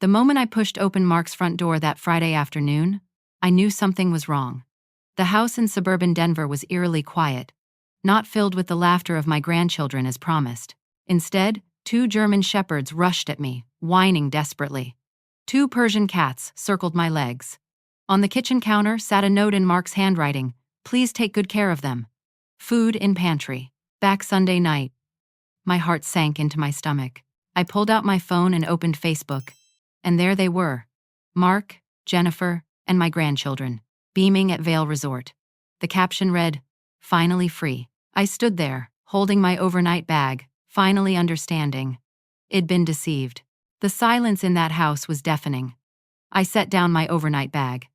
The moment I pushed open Mark's front door that Friday afternoon, I knew something was wrong. The house in suburban Denver was eerily quiet, not filled with the laughter of my grandchildren as promised. Instead, 2 German shepherds rushed at me, whining desperately. 2 Persian cats circled my legs. On the kitchen counter sat a note in Mark's handwriting, "Please take good care of them. Food in pantry. Back Sunday night." My heart sank into my stomach. I pulled out my phone and opened Facebook. And there they were, Mark, Jennifer, and my grandchildren, beaming at Vail Resort. The caption read, "Finally free." I stood there, holding my overnight bag, finally understanding. I'd been deceived. The silence in that house was deafening. I set down my overnight bag,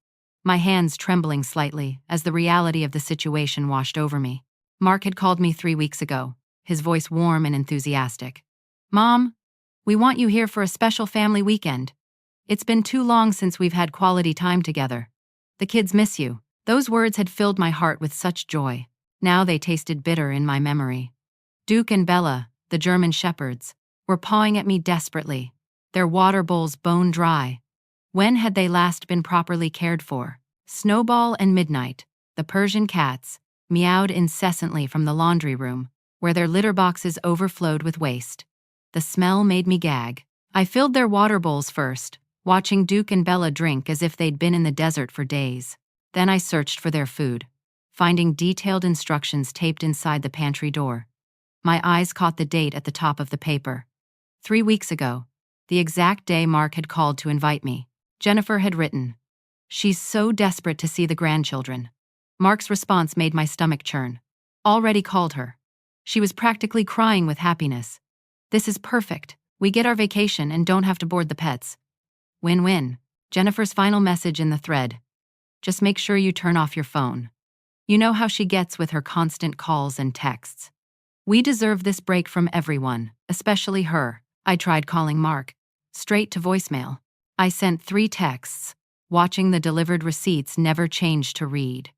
my hands trembling slightly as the reality of the situation washed over me. Mark had called me 3 weeks ago, his voice warm and enthusiastic. "Mom, we want you here for a special family weekend. It's been too long since we've had quality time together. The kids miss you." Those words had filled my heart with such joy. Now they tasted bitter in my memory. Duke and Bella, the German shepherds, were pawing at me desperately, their water bowls bone dry. When had they last been properly cared for? Snowball and Midnight, the Persian cats, meowed incessantly from the laundry room, where their litter boxes overflowed with waste. The smell made me gag. I filled their water bowls first, watching Duke and Bella drink as if they'd been in the desert for days. Then I searched for their food, finding detailed instructions taped inside the pantry door. My eyes caught the date at the top of the paper. 3 weeks ago, the exact day Mark had called to invite me. Jennifer had written, "She's so desperate to see the grandchildren." Mark's response made my stomach churn. Already called her. She was practically crying with happiness. "This is perfect. We get our vacation and don't have to board the pets." Win-win. Jennifer's final message in the thread. "Just make sure you turn off your phone. You know how she gets with her constant calls and texts. We deserve this break from everyone, especially her." I tried calling Mark. Straight to voicemail. I sent 3 texts. Watching the delivered receipts never changed to read.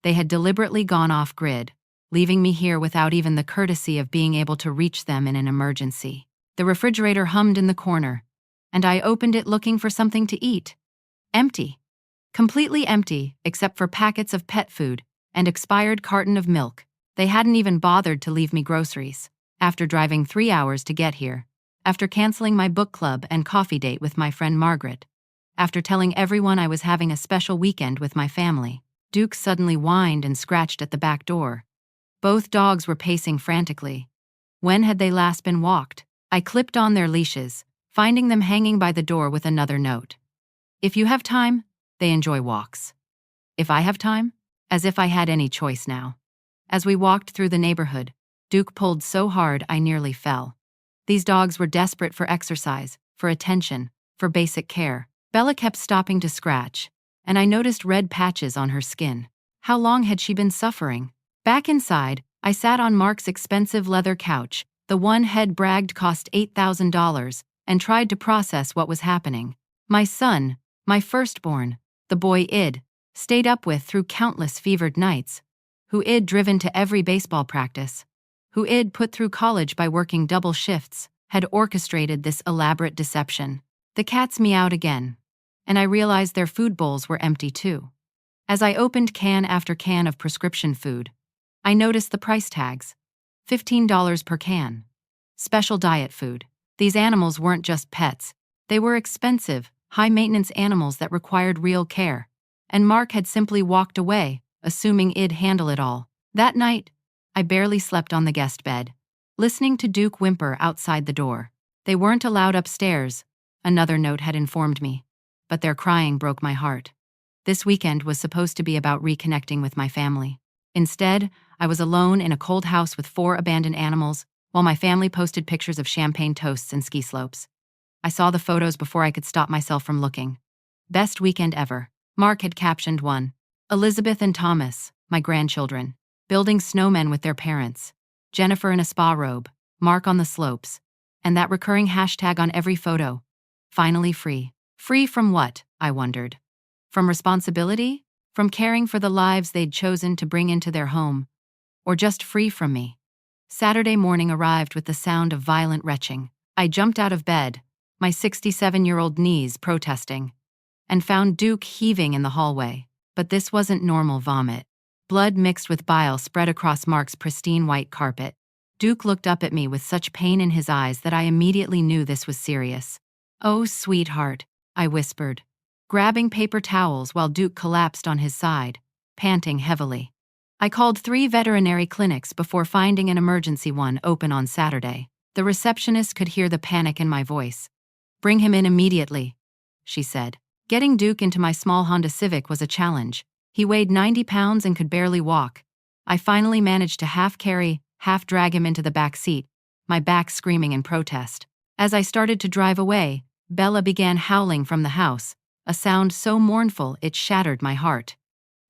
They had deliberately gone off-grid, leaving me here without even the courtesy of being able to reach them in an emergency. The refrigerator hummed in the corner, and I opened it looking for something to eat. Empty. Completely empty, except for packets of pet food and expired carton of milk. They hadn't even bothered to leave me groceries. After driving 3 hours to get here, after canceling my book club and coffee date with my friend Margaret, after telling everyone I was having a special weekend with my family, Duke suddenly whined and scratched at the back door. Both dogs were pacing frantically. When had they last been walked? I clipped on their leashes, finding them hanging by the door with another note. "If you have time, they enjoy walks. If I have time?" As if I had any choice now. As we walked through the neighborhood, Duke pulled so hard I nearly fell. These dogs were desperate for exercise, for attention, for basic care. Bella kept stopping to scratch, and I noticed red patches on her skin. How long had she been suffering? Back inside, I sat on Mark's expensive leather couch, the one Head bragged cost $8,000, and tried to process what was happening. My son, my firstborn, the boy I'd stayed up with through countless fevered nights, who I'd driven to every baseball practice, who I'd put through college by working double shifts, had orchestrated this elaborate deception. The cats meowed again, and I realized their food bowls were empty too. As I opened can after can of prescription food, I noticed the price tags. $15 per can. Special diet food. These animals weren't just pets. They were expensive, high-maintenance animals that required real care. And Mark had simply walked away, assuming I'd handle it all. That night, I barely slept on the guest bed, listening to Duke whimper outside the door. They weren't allowed upstairs, another note had informed me, but their crying broke my heart. This weekend was supposed to be about reconnecting with my family. Instead, I was alone in a cold house with 4 abandoned animals, while my family posted pictures of champagne toasts and ski slopes. I saw the photos before I could stop myself from looking. Best weekend ever. Mark had captioned one. Elizabeth and Thomas, my grandchildren, building snowmen with their parents. Jennifer in a spa robe, Mark on the slopes, and that recurring hashtag on every photo. Finally free. Free from what, I wondered. From responsibility? From caring for the lives they'd chosen to bring into their home? Or just free from me? Saturday morning arrived with the sound of violent retching. I jumped out of bed, my 67-year-old knees protesting, and found Duke heaving in the hallway. But this wasn't normal vomit. Blood mixed with bile spread across Mark's pristine white carpet. Duke looked up at me with such pain in his eyes that I immediately knew this was serious. "Oh, sweetheart," I whispered, grabbing paper towels while Duke collapsed on his side, panting heavily. I called 3 veterinary clinics before finding an emergency one open on Saturday. The receptionist could hear the panic in my voice. "Bring him in immediately," she said. Getting Duke into my small Honda Civic was a challenge. He weighed 90 pounds and could barely walk. I finally managed to half-carry, half-drag him into the back seat, my back screaming in protest. As I started to drive away, Bella began howling from the house, a sound so mournful it shattered my heart.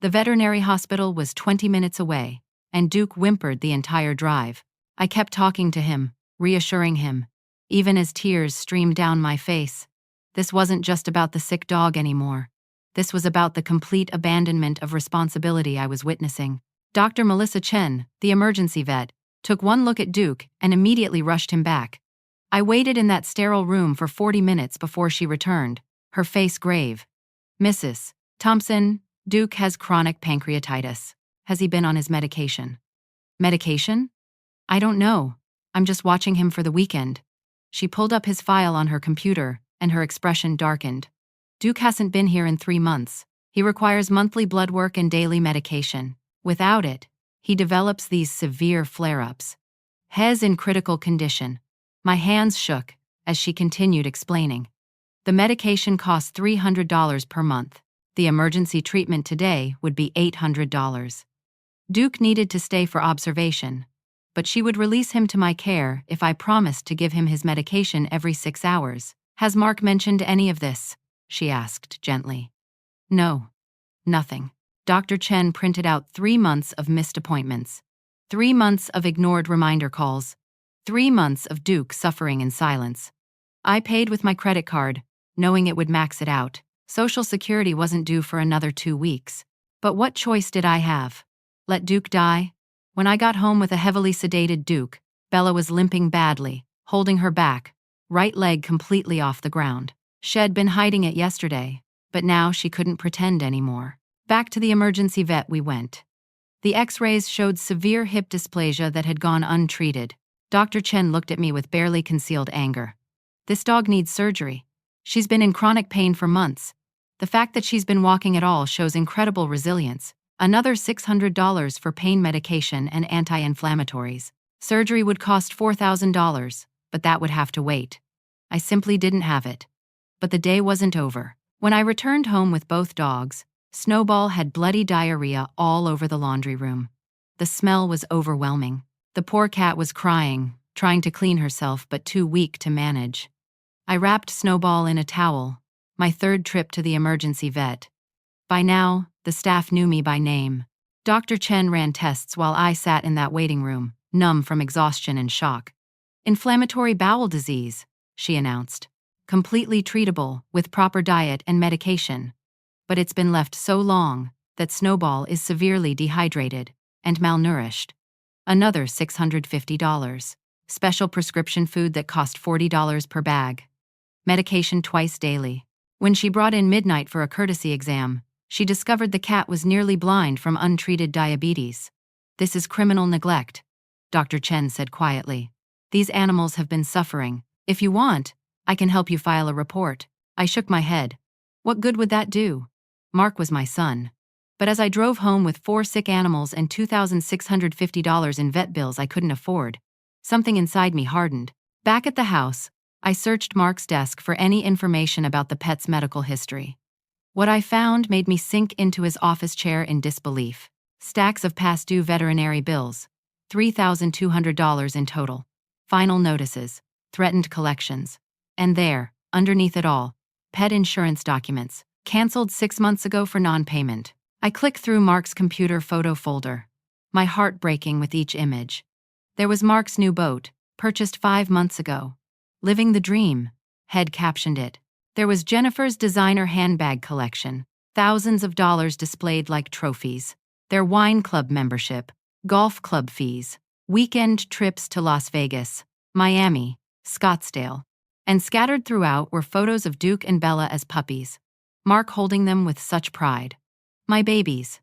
The veterinary hospital was 20 minutes away, and Duke whimpered the entire drive. I kept talking to him, reassuring him, even as tears streamed down my face. This wasn't just about the sick dog anymore. This was about the complete abandonment of responsibility I was witnessing. Dr. Melissa Chen, the emergency vet, took one look at Duke and immediately rushed him back. I waited in that sterile room for 40 minutes before she returned, her face grave. "Mrs. Thompson, Duke has chronic pancreatitis. Has he been on his medication?" "Medication? I don't know. I'm just watching him for the weekend." She pulled up his file on her computer, and her expression darkened. "Duke hasn't been here in 3 months. He requires monthly blood work and daily medication. Without it, he develops these severe flare-ups. He's in critical condition." My hands shook as she continued explaining. "The medication costs $300 per month. The emergency treatment today would be $800. Duke needed to stay for observation, but she would release him to my care if I promised to give him his medication every 6 hours. Has Mark mentioned any of this?" she asked gently. "No. Nothing." Dr. Chen printed out 3 months of missed appointments, 3 months of ignored reminder calls, 3 months of Duke suffering in silence. I paid with my credit card, knowing it would max it out. Social Security wasn't due for another 2 weeks. But what choice did I have? Let Duke die? When I got home with a heavily sedated Duke, Bella was limping badly, holding her back, right leg completely off the ground. She'd been hiding it yesterday, but now she couldn't pretend anymore. Back to the emergency vet we went. The X-rays showed severe hip dysplasia that had gone untreated. Dr. Chen looked at me with barely concealed anger. "This dog needs surgery. She's been in chronic pain for months. The fact that she's been walking at all shows incredible resilience. Another $600 for pain medication and anti-inflammatories. Surgery would cost $4,000, but that would have to wait." I simply didn't have it. But the day wasn't over. When I returned home with both dogs, Snowball had bloody diarrhea all over the laundry room. The smell was overwhelming. The poor cat was crying, trying to clean herself but too weak to manage. I wrapped Snowball in a towel, my 3rd trip to the emergency vet. By now, the staff knew me by name. Dr. Chen ran tests while I sat in that waiting room, numb from exhaustion and shock. "Inflammatory bowel disease," she announced. "Completely treatable with proper diet and medication. But it's been left so long that Snowball is severely dehydrated and malnourished." Another $650. Special prescription food that cost $40 per bag. Medication twice daily. When she brought in Midnight for a courtesy exam, she discovered the cat was nearly blind from untreated diabetes. "This is criminal neglect," Dr. Chen said quietly. "These animals have been suffering. If you want, I can help you file a report." I shook my head. What good would that do? Mark was my son. But as I drove home with 4 sick animals and $2,650 in vet bills I couldn't afford, something inside me hardened. Back at the house, I searched Mark's desk for any information about the pet's medical history. What I found made me sink into his office chair in disbelief. Stacks of past due veterinary bills, $3,200 in total. Final notices, threatened collections. And there, underneath it all, pet insurance documents, canceled 6 months ago for non-payment. I clicked through Mark's computer photo folder, my heart breaking with each image. There was Mark's new boat, purchased 5 months ago. "Living the dream," Head captioned it. There was Jennifer's designer handbag collection, thousands of dollars displayed like trophies. Their wine club membership, golf club fees, weekend trips to Las Vegas, Miami, Scottsdale. And scattered throughout were photos of Duke and Bella as puppies, Mark holding them with such pride. My babies,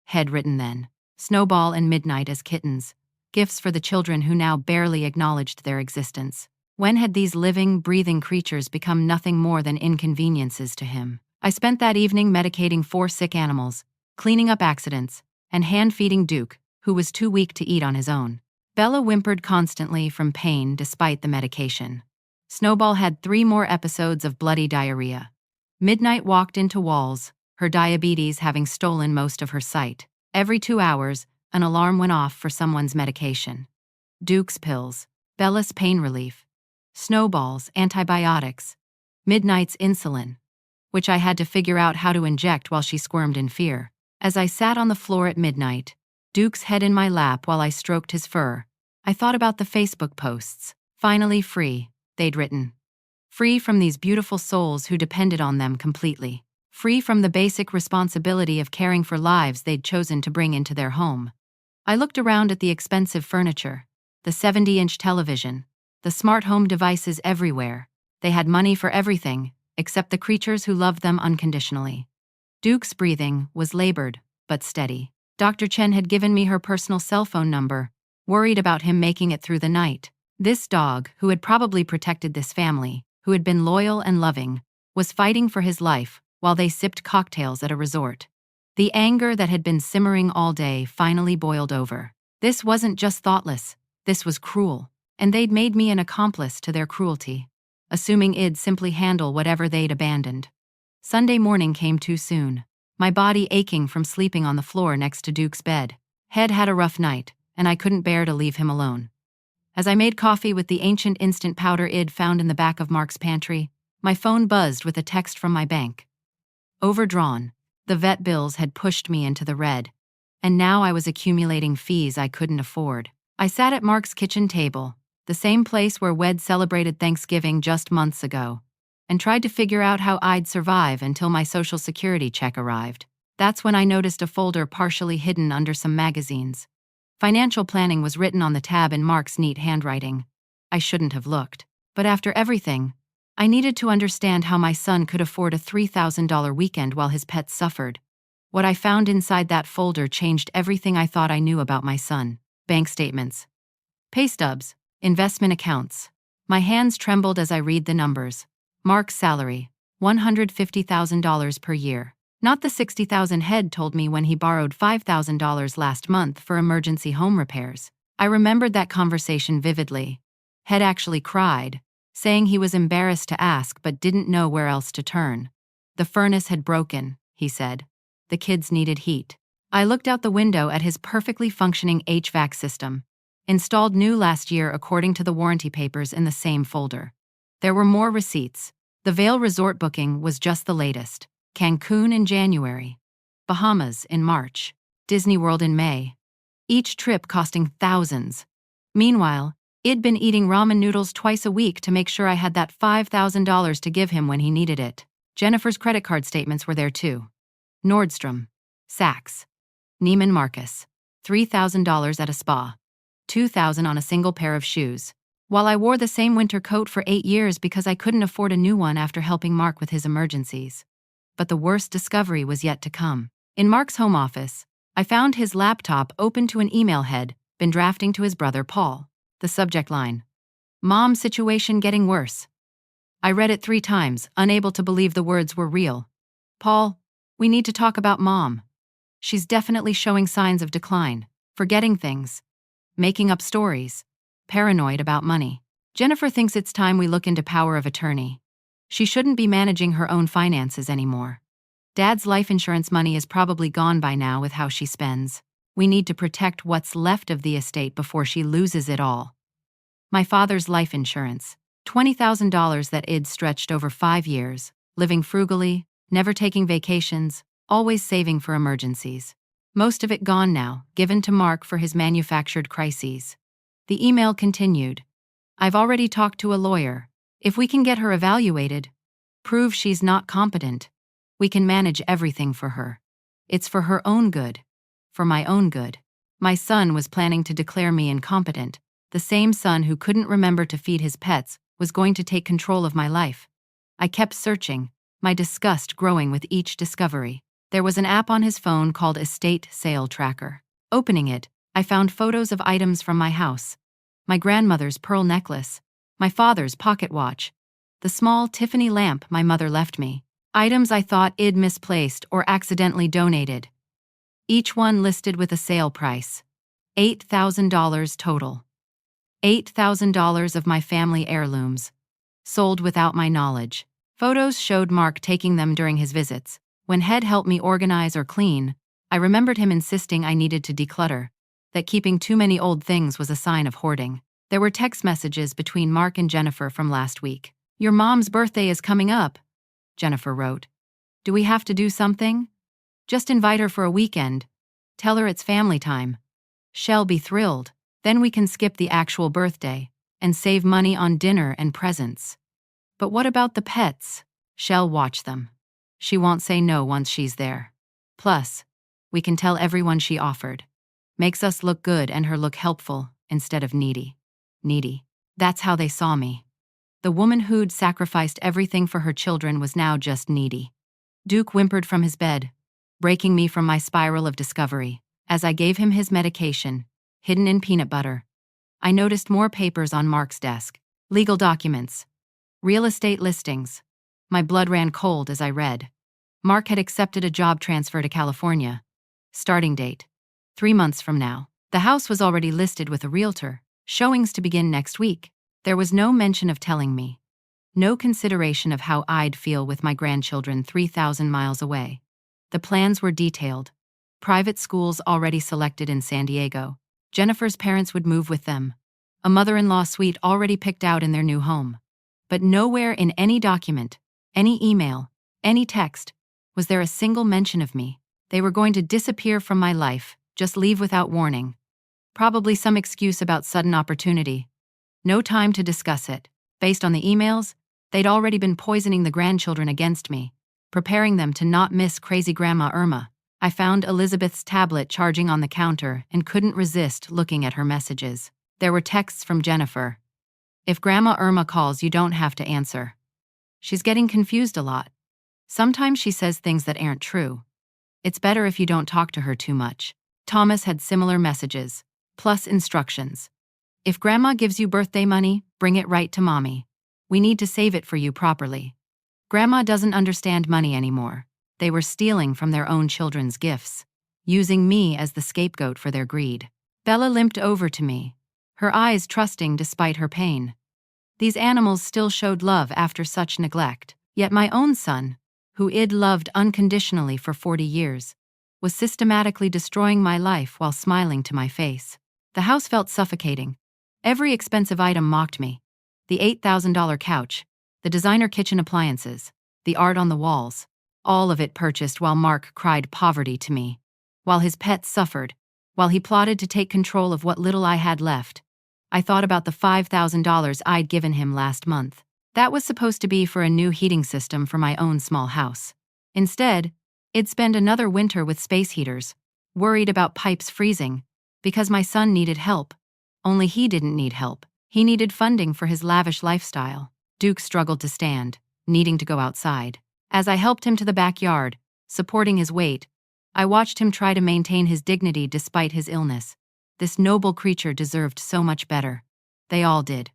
had written then. Snowball and Midnight as kittens, gifts for the children who now barely acknowledged their existence. When had these living, breathing creatures become nothing more than inconveniences to him? I spent that evening medicating 4 sick animals, cleaning up accidents, and hand-feeding Duke, who was too weak to eat on his own. Bella whimpered constantly from pain despite the medication. Snowball had 3 more episodes of bloody diarrhea. Midnight walked into walls, her diabetes having stolen most of her sight. Every 2 hours, an alarm went off for someone's medication. Duke's pills, Bella's pain relief, Snowball's antibiotics, Midnight's insulin, which I had to figure out how to inject while she squirmed in fear. As I sat on the floor at midnight, Duke's head in my lap while I stroked his fur, I thought about the Facebook posts. Finally free, they'd written. Free from these beautiful souls who depended on them completely. Free from the basic responsibility of caring for lives they'd chosen to bring into their home. I looked around at the expensive furniture, the 70-inch television, the smart home devices everywhere. They had money for everything, except the creatures who loved them unconditionally. Duke's breathing was labored, but steady. Dr. Chen had given me her personal cell phone number, worried about him making it through the night. This dog, who had probably protected this family, who had been loyal and loving, was fighting for his life while they sipped cocktails at a resort. The anger that had been simmering all day finally boiled over. This wasn't just thoughtless, this was cruel, and they'd made me an accomplice to their cruelty, assuming I'd simply handle whatever they'd abandoned. Sunday morning came too soon, my body aching from sleeping on the floor next to Duke's bed. Head had a rough night, and I couldn't bear to leave him alone. As I made coffee with the ancient instant powder I'd found in the back of Mark's pantry, my phone buzzed with a text from my bank. Overdrawn, the vet bills had pushed me into the red, and now I was accumulating fees I couldn't afford. I sat at Mark's kitchen table, the same place where we'd celebrated Thanksgiving just months ago, and tried to figure out how I'd survive until my Social Security check arrived. That's when I noticed a folder partially hidden under some magazines. Financial planning was written on the tab in Mark's neat handwriting. I shouldn't have looked. But after everything, I needed to understand how my son could afford a $3,000 weekend while his pets suffered. What I found inside that folder changed everything I thought I knew about my son. Bank statements, pay stubs, investment accounts. My hands trembled as I read the numbers. Mark's salary, $150,000 per year. Not the $60,000 Head told me when he borrowed $5,000 last month for emergency home repairs. I remembered that conversation vividly. Head actually cried, saying he was embarrassed to ask but didn't know where else to turn. The furnace had broken, he said. The kids needed heat. I looked out the window at his perfectly functioning HVAC system, installed new last year according to the warranty papers in the same folder. There were more receipts. The Vail resort booking was just the latest. Cancun in January, Bahamas in March, Disney World in May. Each trip costing thousands. Meanwhile, I'd been eating ramen noodles twice a week to make sure I had that $5,000 to give him when he needed it. Jennifer's credit card statements were there too. Nordstrom, Saks, Neiman Marcus, $3,000 at a spa, $2,000 on a single pair of shoes. While I wore the same winter coat for 8 years because I couldn't afford a new one after helping Mark with his emergencies. But the worst discovery was yet to come. In Mark's home office, I found his laptop open to an email head been drafting to his brother Paul. The subject line, "Mom situation getting worse." I read it 3 times, unable to believe the words were real. "Paul, we need to talk about Mom. She's definitely showing signs of decline, forgetting things, making up stories, paranoid about money. Jennifer thinks it's time we look into power of attorney. She shouldn't be managing her own finances anymore. Dad's life insurance money is probably gone by now with how she spends. We need to protect what's left of the estate before she loses it all." My father's life insurance, $20,000 that I'd stretched over 5 years, living frugally, never taking vacations, always saving for emergencies. Most of it gone now, given to Mark for his manufactured crises. The email continued. "I've already talked to a lawyer. If we can get her evaluated, prove she's not competent, we can manage everything for her. It's for her own good. For my own good." My son was planning to declare me incompetent, the same son who couldn't remember to feed his pets was going to take control of my life. I kept searching, my disgust growing with each discovery. There was an app on his phone called Estate Sale Tracker. Opening it, I found photos of items from my house. My grandmother's pearl necklace, my father's pocket watch, the small Tiffany lamp my mother left me. Items I thought I'd misplaced or accidentally donated. Each one listed with a sale price. $8,000 total. $8,000 of my family heirlooms. Sold without my knowledge. Photos showed Mark taking them during his visits. When Head helped me organize or clean, I remembered him insisting I needed to declutter, that keeping too many old things was a sign of hoarding. There were text messages between Mark and Jennifer from last week. "Your mom's birthday is coming up," Jennifer wrote. "Do we have to do something? Just invite her for a weekend. Tell her it's family time. She'll be thrilled. Then we can skip the actual birthday and save money on dinner and presents. But what about the pets? She'll watch them. She won't say no once she's there. Plus, we can tell everyone she offered. Makes us look good and her look helpful instead of needy." Needy. That's how they saw me. The woman who'd sacrificed everything for her children was now just needy. Duke whimpered from his bed, breaking me from my spiral of discovery. As I gave him his medication, hidden in peanut butter, I noticed more papers on Mark's desk. Legal documents. Real estate listings. My blood ran cold as I read. Mark had accepted a job transfer to California. Starting date: 3 months from now. The house was already listed with a realtor. Showings to begin next week. There was no mention of telling me. No consideration of how I'd feel with my grandchildren 3,000 miles away. The plans were detailed. Private schools already selected in San Diego. Jennifer's parents would move with them. A mother-in-law suite already picked out in their new home. But nowhere in any document, any email, any text, was there a single mention of me. They were going to disappear from my life, just leave without warning. Probably some excuse about sudden opportunity. No time to discuss it. Based on the emails, they'd already been poisoning the grandchildren against me, preparing them to not miss crazy Grandma Irma. I found Elizabeth's tablet charging on the counter and couldn't resist looking at her messages. There were texts from Jennifer. "If Grandma Irma calls, you don't have to answer. She's getting confused a lot. Sometimes she says things that aren't true. It's better if you don't talk to her too much." Thomas had similar messages, plus instructions. "If Grandma gives you birthday money, bring it right to Mommy. We need to save it for you properly. Grandma doesn't understand money anymore." They were stealing from their own children's gifts, using me as the scapegoat for their greed. Bella limped over to me, her eyes trusting despite her pain. These animals still showed love after such neglect. Yet my own son, who I'd loved unconditionally for 40 years, was systematically destroying my life while smiling to my face. The house felt suffocating. Every expensive item mocked me. The $8,000 couch, the designer kitchen appliances, the art on the walls, all of it purchased while Mark cried poverty to me, while his pets suffered, while he plotted to take control of what little I had left. I thought about the $5,000 I'd given him last month. That was supposed to be for a new heating system for my own small house. Instead, I'd spend another winter with space heaters, worried about pipes freezing, because my son needed help. Only he didn't need help. He needed funding for his lavish lifestyle. Duke struggled to stand, needing to go outside. As I helped him to the backyard, supporting his weight, I watched him try to maintain his dignity despite his illness. This noble creature deserved so much better. They all did.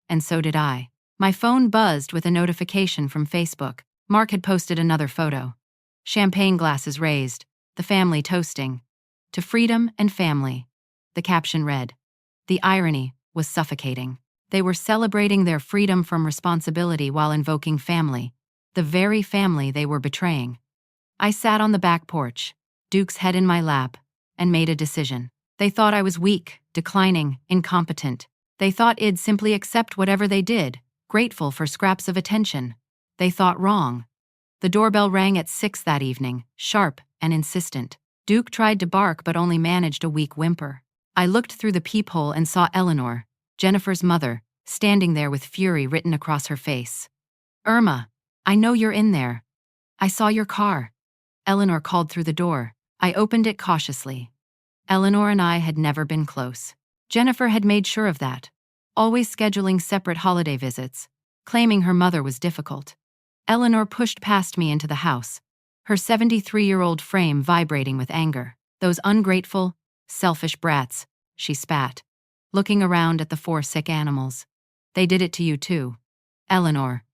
And so did I. My phone buzzed with a notification from Facebook. Mark had posted another photo. Champagne glasses raised, the family toasting. "To freedom and family," the caption read. The irony was suffocating. They were celebrating their freedom from responsibility while invoking family, the very family they were betraying. I sat on the back porch, Duke's head in my lap, and made a decision. They thought I was weak, declining, incompetent. They thought I'd simply accept whatever they did, grateful for scraps of attention. They thought wrong. The doorbell rang at 6 that evening, sharp and insistent. Duke tried to bark but only managed a weak whimper. I looked through the peephole and saw Eleanor, Jennifer's mother, standing there with fury written across her face. "Irma, I know you're in there. I saw your car." Eleanor called through the door. I opened it cautiously. Eleanor and I had never been close. Jennifer had made sure of that, always scheduling separate holiday visits, claiming her mother was difficult. Eleanor pushed past me into the house, her 73-year-old frame vibrating with anger. "Those ungrateful, selfish brats," she spat, looking around at the 4 sick animals. "They did it to you too. Eleanor,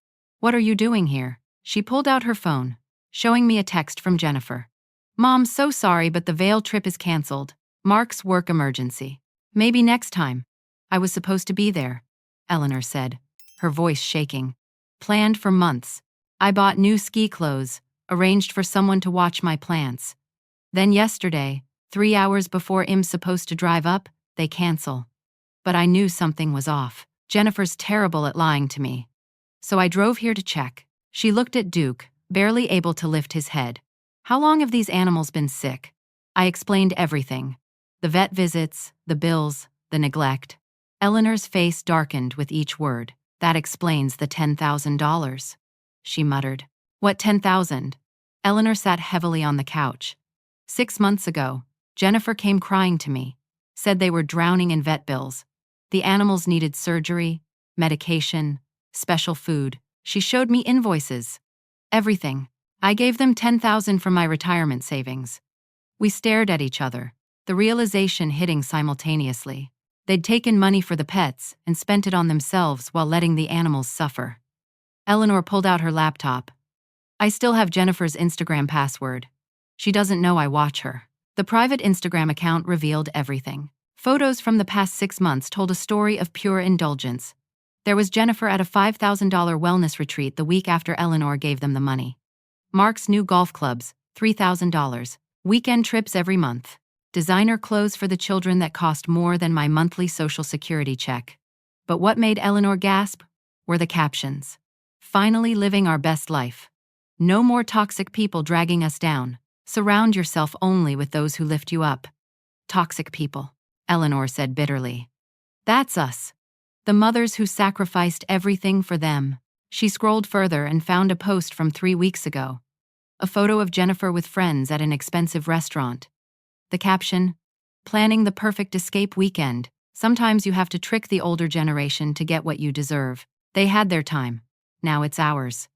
what are you doing here?" She pulled out her phone, showing me a text from Jennifer. "Mom, so sorry, but the Vail trip is canceled. Mark's work emergency. Maybe next time." "I was supposed to be there," Eleanor said, her voice shaking. "Planned for months. I bought new ski clothes, arranged for someone to watch my plants. Then yesterday, 3 hours before Im's supposed to drive up, they cancel. But I knew something was off. Jennifer's terrible at lying to me. So I drove here to check." She looked at Duke, barely able to lift his head. "How long have these animals been sick?" I explained everything. The vet visits, the bills, the neglect. Eleanor's face darkened with each word. "That explains the $10,000. She muttered. "What 10,000? Eleanor sat heavily on the couch. 6 months ago, Jennifer came crying to me, said they were drowning in vet bills. The animals needed surgery, medication, special food. She showed me invoices. Everything. I gave them 10,000 from my retirement savings." We stared at each other, the realization hitting simultaneously. They'd taken money for the pets and spent it on themselves while letting the animals suffer. Eleanor pulled out her laptop. "I still have Jennifer's Instagram password. She doesn't know I watch her." The private Instagram account revealed everything. Photos from the past 6 months told a story of pure indulgence. There was Jennifer at a $5,000 wellness retreat the week after Eleanor gave them the money. Mark's new golf clubs, $3,000. Weekend trips every month. Designer clothes for the children that cost more than my monthly Social Security check. But what made Eleanor gasp were the captions. "Finally living our best life. No more toxic people dragging us down. Surround yourself only with those who lift you up." "Toxic people," Eleanor said bitterly. "That's us. The mothers who sacrificed everything for them." She scrolled further and found a post from 3 weeks ago. A photo of Jennifer with friends at an expensive restaurant. The caption, "Planning the perfect escape weekend. Sometimes you have to trick the older generation to get what you deserve. They had their time. Now it's ours."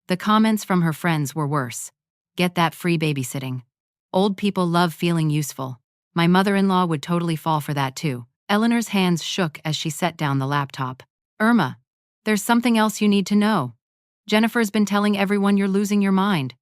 The comments from her friends were worse. "Get that free babysitting. Old people love feeling useful. My mother-in-law would totally fall for that too." Eleanor's hands shook as she set down the laptop. "Irma, there's something else you need to know. Jennifer's been telling everyone you're losing your mind.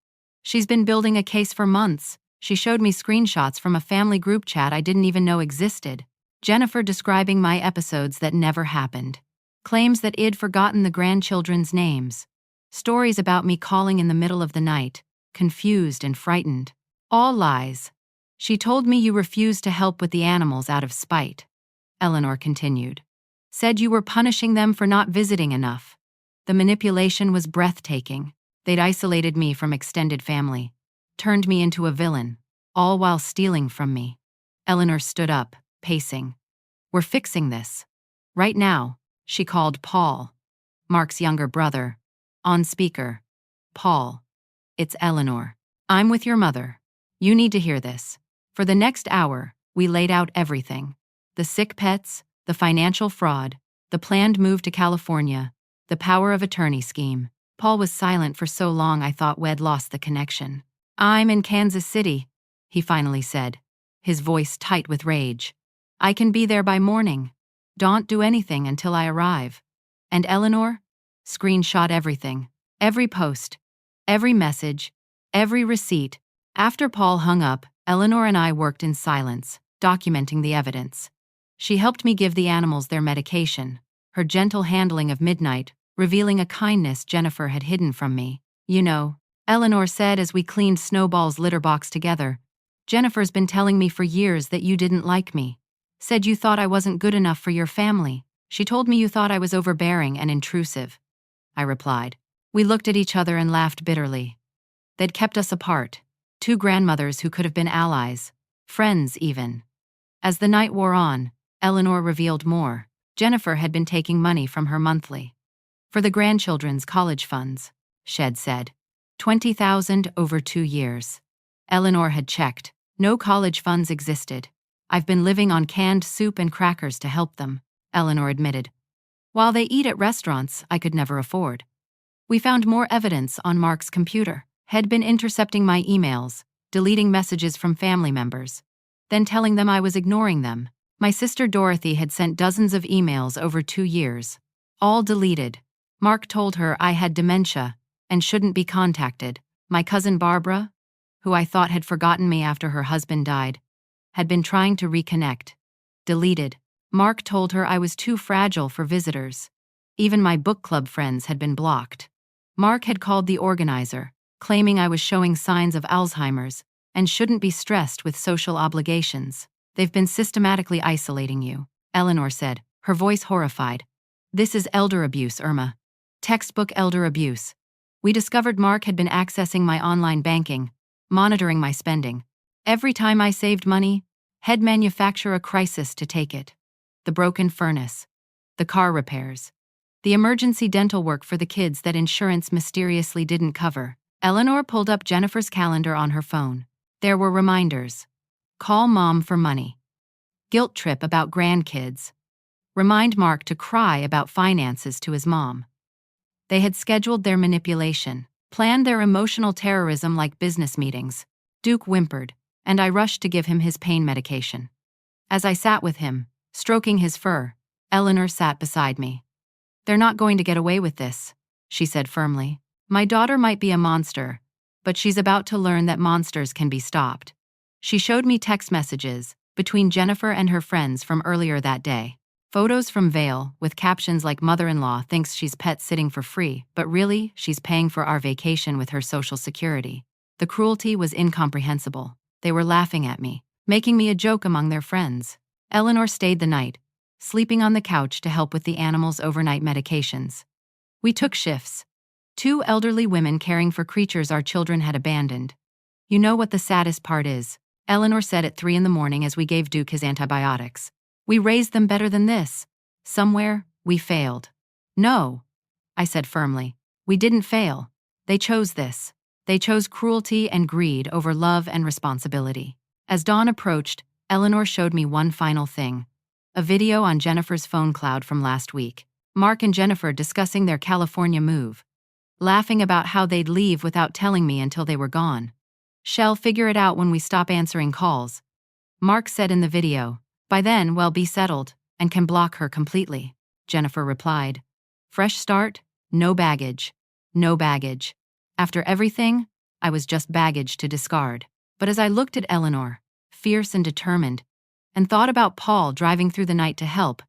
She's been building a case for months. She showed me screenshots from a family group chat I didn't even know existed. Jennifer describing my episodes that never happened. Claims that I'd forgotten the grandchildren's names. Stories about me calling in the middle of the night, confused and frightened. All lies. She told me you refused to help with the animals out of spite," Eleanor continued. "Said you were punishing them for not visiting enough. The manipulation was breathtaking. They'd isolated me from extended family, turned me into a villain, all while stealing from me." Eleanor stood up, pacing. "We're fixing this. Right now." She called Paul, Mark's younger brother, on speaker. "Paul, it's Eleanor. I'm with your mother. You need to hear this." For the next hour, we laid out everything. The sick pets, the financial fraud, the planned move to California, the power of attorney scheme. Paul was silent for so long I thought we'd lost the connection. "I'm in Kansas City," he finally said, his voice tight with rage. "I can be there by morning. Don't do anything until I arrive." And Eleanor screenshot everything. Every post, every message, every receipt. After Paul hung up, Eleanor and I worked in silence, documenting the evidence. She helped me give the animals their medication, her gentle handling of midnight, revealing a kindness Jennifer had hidden from me. "You know," Eleanor said as we cleaned Snowball's litter box together, "Jennifer's been telling me for years that you didn't like me. Said you thought I wasn't good enough for your family. She told me you thought I was overbearing and intrusive," I replied. We looked at each other and laughed bitterly. They'd kept us apart, 2 grandmothers who could have been allies, friends even. As the night wore on, Eleanor revealed more. Jennifer had been taking money from her monthly. "For the grandchildren's college funds," Shed said. 20,000 over 2 years. Eleanor had checked. No college funds existed. "I've been living on canned soup and crackers to help them," Eleanor admitted. while they eat at restaurants I could never afford. We found more evidence on Mark's computer. Had been intercepting my emails, deleting messages from family members, then telling them I was ignoring them. My sister Dorothy had sent dozens of emails over 2 years, all deleted. Mark told her I had dementia and shouldn't be contacted. My cousin Barbara, who I thought had forgotten me after her husband died, had been trying to reconnect. Deleted. Mark told her I was too fragile for visitors. Even my book club friends had been blocked. Mark had called the organizer, claiming I was showing signs of Alzheimer's and shouldn't be stressed with social obligations. They've been systematically isolating you, Eleanor said, her voice horrified. This is elder abuse, Irma. Textbook elder abuse. We discovered Mark had been accessing my online banking, monitoring my spending. Every time I saved money, he'd manufacture a crisis to take it. The broken furnace, the car repairs, the emergency dental work for the kids that insurance mysteriously didn't cover. Eleanor pulled up Jennifer's calendar on her phone. There were reminders. Call mom for money. Guilt trip about grandkids. Remind Mark to cry about finances to his mom. They had scheduled their manipulation, planned their emotional terrorism like business meetings. Duke whimpered, and I rushed to give him his pain medication. As I sat with him, stroking his fur, Eleanor sat beside me. They're not going to get away with this, she said firmly. My daughter might be a monster, but she's about to learn that monsters can be stopped. She showed me text messages between Jennifer and her friends from earlier that day. Photos from Vale with captions like mother-in-law thinks she's pet sitting for free, but really, she's paying for our vacation with her social security. The cruelty was incomprehensible. They were laughing at me, making me a joke among their friends. Eleanor stayed the night, sleeping on the couch to help with the animals' overnight medications. We took shifts. 2 elderly women caring for creatures our children had abandoned. You know what the saddest part is? Eleanor said at 3 a.m. as we gave Duke his antibiotics. We raised them better than this. Somewhere, we failed. No, I said firmly. We didn't fail. They chose this. They chose cruelty and greed over love and responsibility. As dawn approached, Eleanor showed me one final thing. A video on Jennifer's phone cloud from last week. Mark and Jennifer discussing their California move, laughing about how they'd leave without telling me until they were gone. She'll figure it out when we stop answering calls, Mark said in the video. By then, we'll be settled and can block her completely, Jennifer replied. Fresh start, no baggage. No baggage. After everything, I was just baggage to discard. But as I looked at Eleanor, fierce and determined, and thought about Paul driving through the night to help,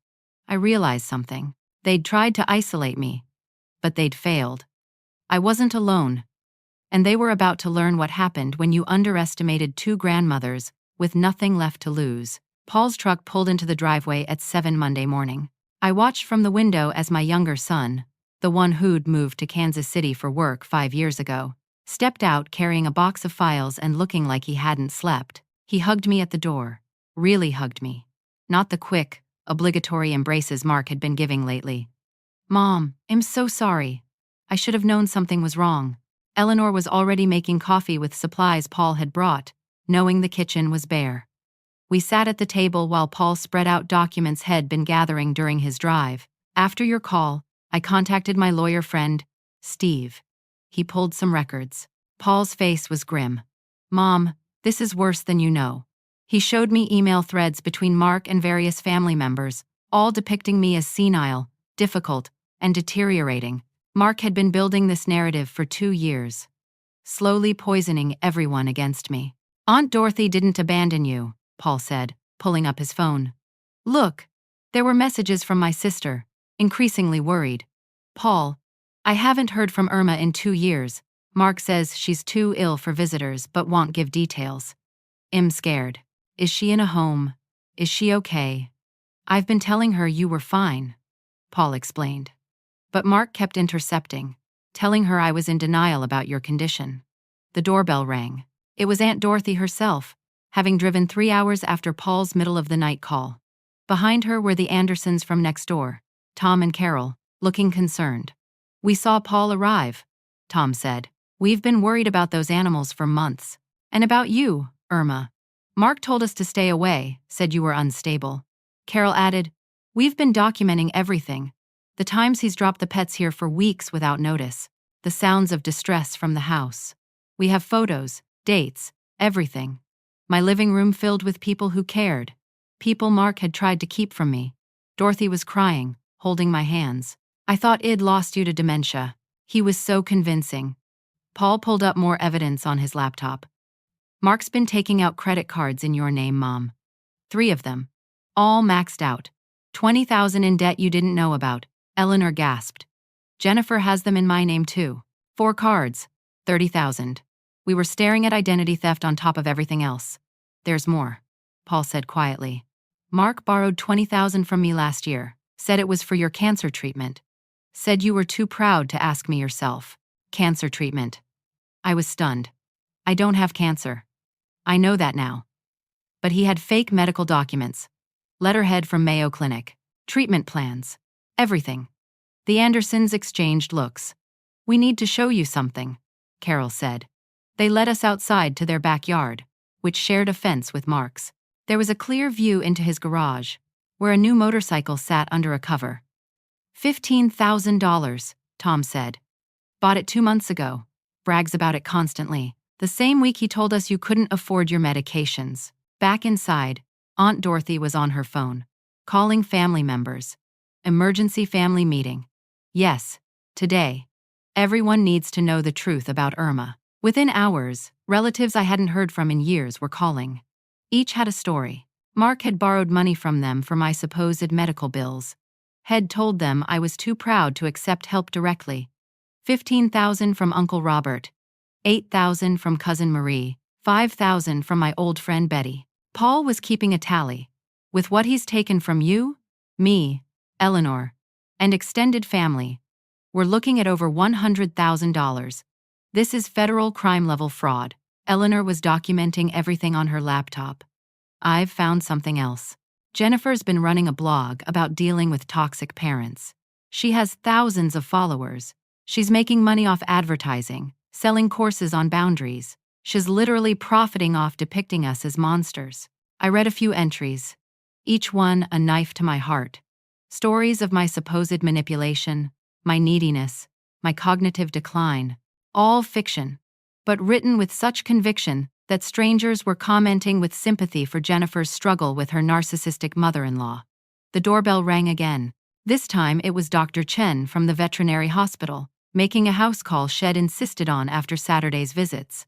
I realized something. They'd tried to isolate me, but they'd failed. I wasn't alone, and they were about to learn what happened when you underestimated 2 grandmothers with nothing left to lose. Paul's truck pulled into the driveway at 7 Monday morning. I watched from the window as my younger son, the one who'd moved to Kansas City for work 5 years ago, stepped out carrying a box of files and looking like he hadn't slept. He hugged me at the door. Really hugged me. Not the quick, obligatory embraces Mark had been giving lately. Mom, I'm so sorry. I should have known something was wrong. Eleanor was already making coffee with supplies Paul had brought, knowing the kitchen was bare. We sat at the table while Paul spread out documents he'd been gathering during his drive. After your call, I contacted my lawyer friend, Steve. He pulled some records. Paul's face was grim. Mom, this is worse than you know. He showed me email threads between Mark and various family members, all depicting me as senile, difficult, and deteriorating. Mark had been building this narrative for 2 years, slowly poisoning everyone against me. Aunt Dorothy didn't abandon you, Paul said, pulling up his phone. Look, there were messages from my sister, increasingly worried. Paul, I haven't heard from Irma in 2 years. Mark says she's too ill for visitors but won't give details. I'm scared. Is she in a home? Is she okay? I've been telling her you were fine, Paul explained. But Mark kept intercepting, telling her I was in denial about your condition. The doorbell rang. It was Aunt Dorothy herself, having driven 3 hours after Paul's middle-of-the-night call. Behind her were the Andersons from next door, Tom and Carol, looking concerned. We saw Paul arrive, Tom said. We've been worried about those animals for months. And about you, Irma. Mark told us to stay away, said you were unstable. Carol added, we've been documenting everything. The times he's dropped the pets here for weeks without notice. The sounds of distress from the house. We have photos, dates, everything. My living room filled with people who cared. People Mark had tried to keep from me. Dorothy was crying, holding my hands. I thought I'd lost you to dementia. He was so convincing. Paul pulled up more evidence on his laptop. Mark's been taking out credit cards in your name, Mom. 3 of them. All maxed out. 20,000 in debt you didn't know about, Eleanor gasped. Jennifer has them in my name too. 4 cards. 30,000. We were staring at identity theft on top of everything else. There's more, Paul said quietly. Mark borrowed 20,000 from me last year, said it was for your cancer treatment. Said you were too proud to ask me yourself. Cancer treatment. I was stunned. I don't have cancer. I know that now. But he had fake medical documents. Letterhead from Mayo Clinic. Treatment plans. Everything. The Andersons exchanged looks. We need to show you something, Carol said. They led us outside to their backyard, which shared a fence with Mark's. There was a clear view into his garage, where a new motorcycle sat under a cover. $15,000, Tom said. Bought it 2 months ago. Brags about it constantly. The same week he told us you couldn't afford your medications. Back inside, Aunt Dorothy was on her phone, calling family members. Emergency family meeting. Yes, today. Everyone needs to know the truth about Irma. Within hours, relatives I hadn't heard from in years were calling. Each had a story. Mark had borrowed money from them for my supposed medical bills. Had told them I was too proud to accept help directly. 15,000 from Uncle Robert. 8,000 from Cousin Marie, 5,000 from my old friend Betty. Paul was keeping a tally. With what he's taken from you, me, Eleanor, and extended family, we're looking at over $100,000. This is federal crime-level fraud. Eleanor was documenting everything on her laptop. I've found something else. Jennifer's been running a blog about dealing with toxic parents. She has thousands of followers. She's making money off advertising, selling courses on boundaries. She's literally profiting off depicting us as monsters. I read a few entries, each one a knife to my heart. Stories of my supposed manipulation, my neediness, my cognitive decline, all fiction, but written with such conviction that strangers were commenting with sympathy for Jennifer's struggle with her narcissistic mother-in-law. The doorbell rang again. This time it was Dr. Chen from the veterinary hospital, making a house call Shed insisted on after Saturday's visits.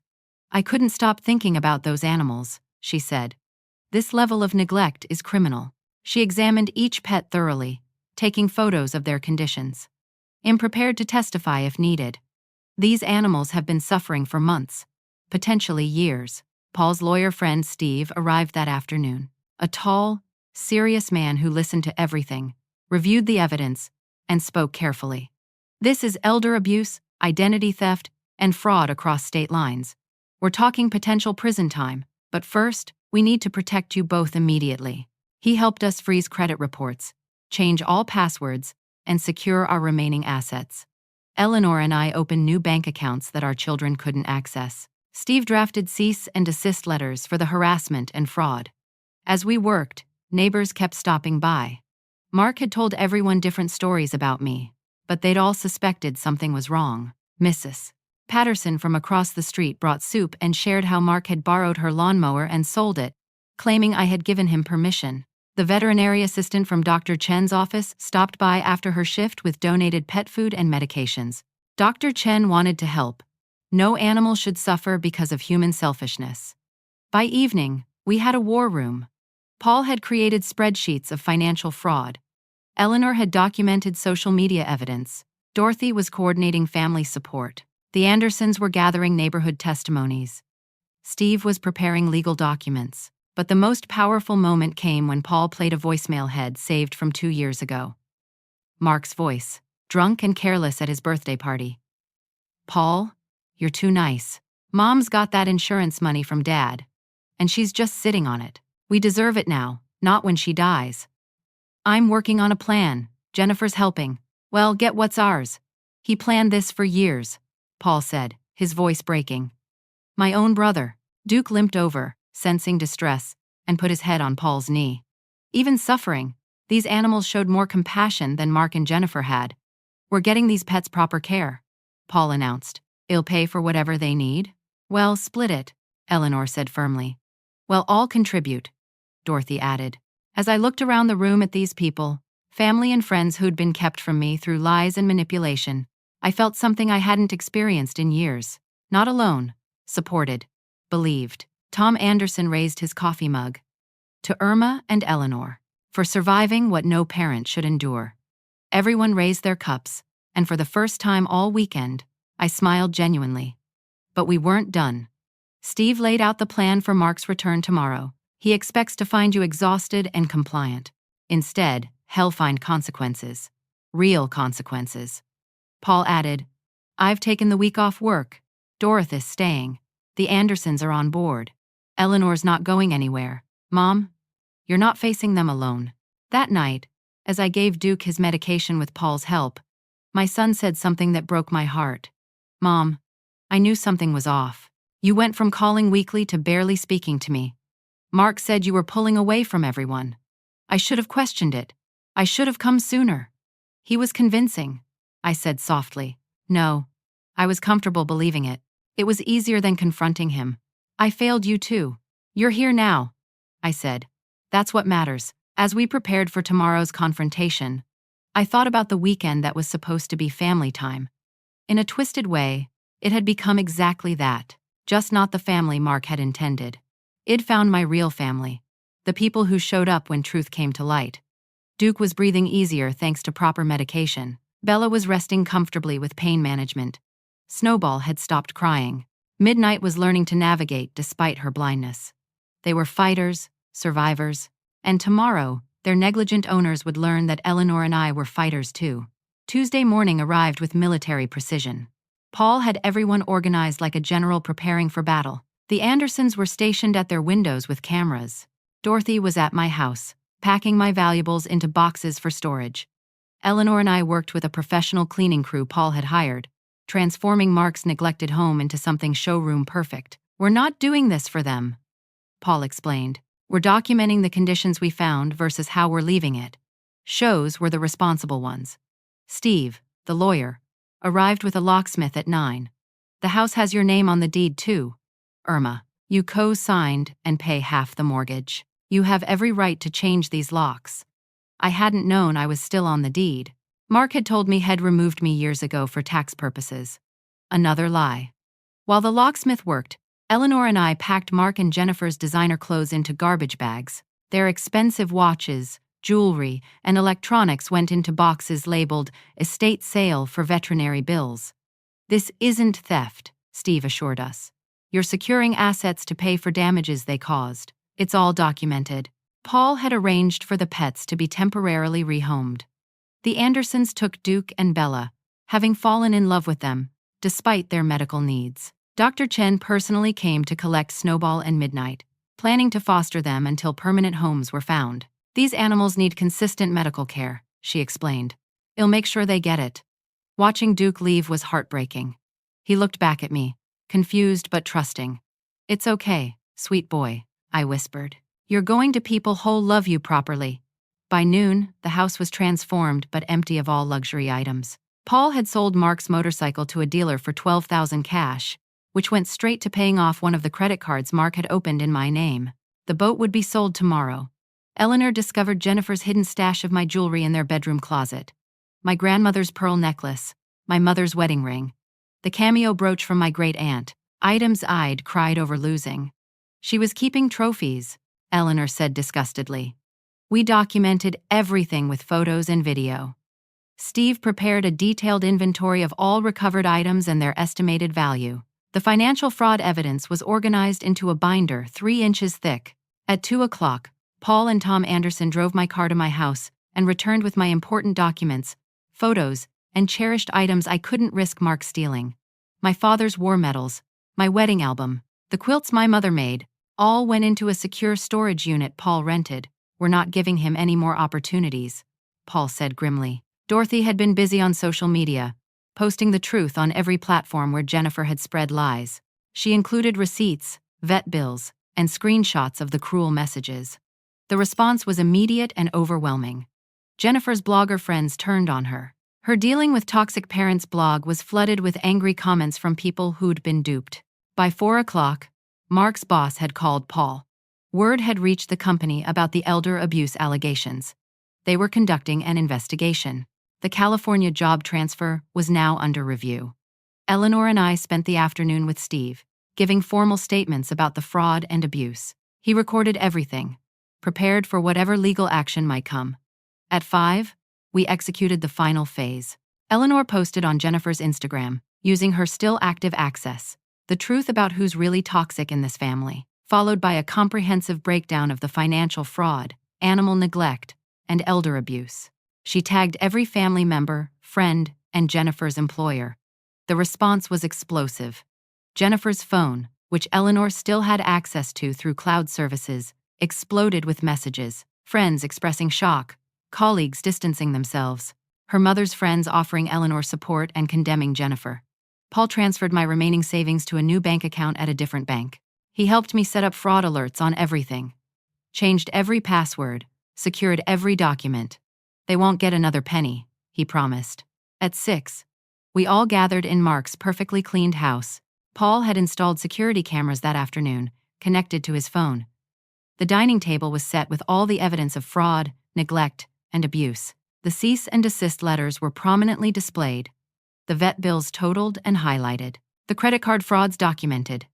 I couldn't stop thinking about those animals, she said. This level of neglect is criminal. She examined each pet thoroughly, taking photos of their conditions. I'm prepared to testify if needed. These animals have been suffering for months, potentially years. Paul's lawyer friend Steve arrived that afternoon. A tall, serious man who listened to everything, reviewed the evidence, and spoke carefully. This is elder abuse, identity theft, and fraud across state lines. We're talking potential prison time, but first, we need to protect you both immediately. He helped us freeze credit reports, change all passwords, and secure our remaining assets. Eleanor and I opened new bank accounts that our children couldn't access. Steve drafted cease and desist letters for the harassment and fraud. As we worked, neighbors kept stopping by. Mark had told everyone different stories about me, but they'd all suspected something was wrong. Mrs. Patterson from across the street brought soup and shared how Mark had borrowed her lawnmower and sold it, claiming I had given him permission. The veterinary assistant from Dr. Chen's office stopped by after her shift with donated pet food and medications. Dr. Chen wanted to help. No animal should suffer because of human selfishness. By evening, we had a war room. Paul had created spreadsheets of financial fraud. Eleanor had documented social media evidence. Dorothy was coordinating family support. The Andersons were gathering neighborhood testimonies. Steve was preparing legal documents. But the most powerful moment came when Paul played a voicemail head saved from 2 years ago. Mark's voice, drunk and careless at his birthday party. Paul, you're too nice. Mom's got that insurance money from Dad, and she's just sitting on it. We deserve it now, not when she dies. I'm working on a plan. Jennifer's helping. Well, get what's ours. He planned this for years, Paul said, his voice breaking. My own brother. Duke limped over, sensing distress, and put his head on Paul's knee. Even suffering, These animals showed more compassion than Mark and Jennifer had. "We're getting these pets proper care," Paul announced. "I'll pay for whatever they need." "Well, split it," Eleanor said firmly. "Well, all contribute," Dorothy added. As I looked around the room at these people, family and friends who'd been kept from me through lies and manipulation, I felt something I hadn't experienced in years. Not alone, supported, believed. Tom Anderson raised his coffee mug. "To Irma and Eleanor, for surviving what no parent should endure." Everyone raised their cups, and for the first time all weekend, I smiled genuinely. But we weren't done. Steve laid out the plan for Mark's return tomorrow. "He expects to find you exhausted and compliant. Instead, he'll find consequences. Real consequences." Paul added, "I've taken the week off work. Dorothy's staying. The Andersons are on board. Eleanor's not going anywhere. Mom, you're not facing them alone." That night, as I gave Duke his medication with Paul's help, my son said something that broke my heart. "Mom, I knew something was off. You went from calling weekly to barely speaking to me. Mark said you were pulling away from everyone. I should have questioned it. I should have come sooner." "He was convincing," I said softly. "No, I was comfortable believing it. It was easier than confronting him. I failed you too. You're here now," I said. "That's what matters." As we prepared for tomorrow's confrontation, I thought about the weekend that was supposed to be family time. In a twisted way, it had become exactly that, just not the family Mark had intended. I'd found my real family, the people who showed up when truth came to light. Duke was breathing easier thanks to proper medication. Bella was resting comfortably with pain management. Snowball had stopped crying. Midnight was learning to navigate despite her blindness. They were fighters, survivors, and tomorrow, their negligent owners would learn that Eleanor and I were fighters too. Tuesday morning arrived with military precision. Paul had everyone organized like a general preparing for battle. The Andersons were stationed at their windows with cameras. Dorothy was at my house, packing my valuables into boxes for storage. Eleanor and I worked with a professional cleaning crew Paul had hired, transforming Mark's neglected home into something showroom perfect. "We're not doing this for them," Paul explained. "We're documenting the conditions we found versus how we're leaving it." Shows were the responsible ones. Steve, the lawyer, arrived with a locksmith at 9. "The house has your name on the deed too, Irma. You co-signed and pay half the mortgage. You have every right to change these locks." I hadn't known I was still on the deed. Mark had told me he'd removed me years ago for tax purposes. Another lie. While the locksmith worked, Eleanor and I packed Mark and Jennifer's designer clothes into garbage bags. Their expensive watches, jewelry, and electronics went into boxes labeled "estate sale for veterinary bills." "This isn't theft," Steve assured us. "You're securing assets to pay for damages they caused. It's all documented." Paul had arranged for the pets to be temporarily rehomed. The Andersons took Duke and Bella, having fallen in love with them, despite their medical needs. Dr. Chen personally came to collect Snowball and Midnight, planning to foster them until permanent homes were found. "These animals need consistent medical care," she explained. "I'll make sure they get it." Watching Duke leave was heartbreaking. He looked back at me, confused but trusting. "It's okay, sweet boy," I whispered. "You're going to people who'll love you properly." By noon, the house was transformed but empty of all luxury items. Paul had sold Mark's motorcycle to a dealer for $12,000 cash, which went straight to paying off one of the credit cards Mark had opened in my name. The boat would be sold tomorrow. Eleanor discovered Jennifer's hidden stash of my jewelry in their bedroom closet. My grandmother's pearl necklace, my mother's wedding ring, the cameo brooch from my great-aunt, items I'd cried over losing. "She was keeping trophies," Eleanor said disgustedly. "We documented everything with photos and video." Steve prepared a detailed inventory of all recovered items and their estimated value. The financial fraud evidence was organized into a binder 3 inches thick. At 2 o'clock, Paul and Tom Anderson drove my car to my house and returned with my important documents, photos, and cherished items I couldn't risk Mark stealing. My father's war medals, my wedding album, the quilts my mother made, all went into a secure storage unit Paul rented. "We're not giving him any more opportunities," Paul said grimly. Dorothy had been busy on social media, posting the truth on every platform where Jennifer had spread lies. She included receipts, vet bills, and screenshots of the cruel messages. The response was immediate and overwhelming. Jennifer's blogger friends turned on her. Her Dealing with Toxic Parents blog was flooded with angry comments from people who'd been duped. By 4 o'clock, Mark's boss had called Paul. Word had reached the company about the elder abuse allegations. They were conducting an investigation. The California job transfer was now under review. Eleanor and I spent the afternoon with Steve, giving formal statements about the fraud and abuse. He recorded everything, prepared for whatever legal action might come. At 5, we executed the final phase. Eleanor posted on Jennifer's Instagram, using her still active access, the truth about who's really toxic in this family, followed by a comprehensive breakdown of the financial fraud, animal neglect, and elder abuse. She tagged every family member, friend, and Jennifer's employer. The response was explosive. Jennifer's phone, which Eleanor still had access to through cloud services, exploded with messages, friends expressing shock, colleagues distancing themselves, her mother's friends offering Eleanor support and condemning Jennifer. Paul transferred my remaining savings to a new bank account at a different bank. He helped me set up fraud alerts on everything, changed every password, secured every document. They won't get another penny, he promised. At 6, we all gathered in Mark's perfectly cleaned house. Paul had installed security cameras that afternoon, connected to his phone. The dining table was set with all the evidence of fraud, neglect, and abuse. The cease and desist letters were prominently displayed, the vet bills totaled and highlighted, the credit card frauds documented.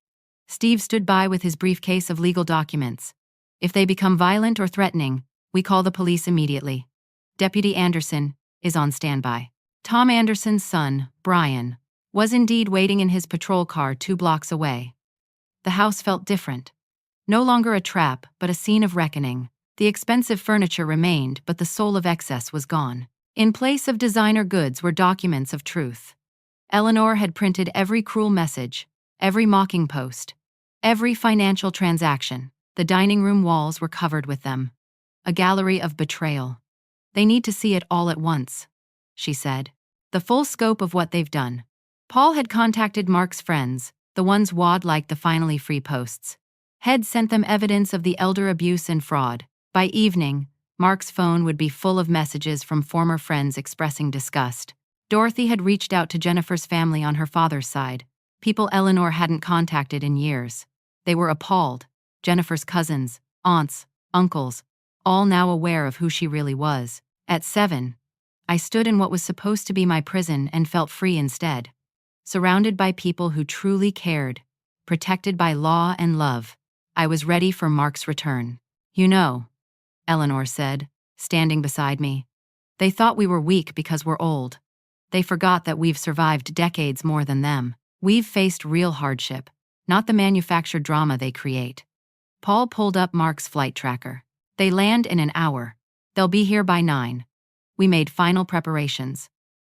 Steve stood by with his briefcase of legal documents. If they become violent or threatening, we call the police immediately. Deputy Anderson is on standby. Tom Anderson's son, Brian, was indeed waiting in his patrol car 2 blocks away. The house felt different. No longer a trap, but a scene of reckoning. The expensive furniture remained, but the soul of excess was gone. In place of designer goods were documents of truth. Eleanor had printed every cruel message, every mocking post, every financial transaction. The dining room walls were covered with them. A gallery of betrayal. They need to see it all at once, she said. The full scope of what they've done. Paul had contacted Mark's friends, the ones Wad liked the finally free posts. Had sent them evidence of the elder abuse and fraud. By evening, Mark's phone would be full of messages from former friends expressing disgust. Dorothy had reached out to Jennifer's family on her father's side, people Eleanor hadn't contacted in years. They were appalled. Jennifer's cousins, aunts, uncles, all now aware of who she really was. At 7, I stood in what was supposed to be my prison and felt free instead. Surrounded by people who truly cared, protected by law and love, I was ready for Mark's return. You know, Eleanor said, standing beside me. They thought we were weak because we're old. They forgot that we've survived decades more than them. We've faced real hardship, not the manufactured drama they create. Paul pulled up Mark's flight tracker. They land in an hour. They'll be here by 9. We made final preparations.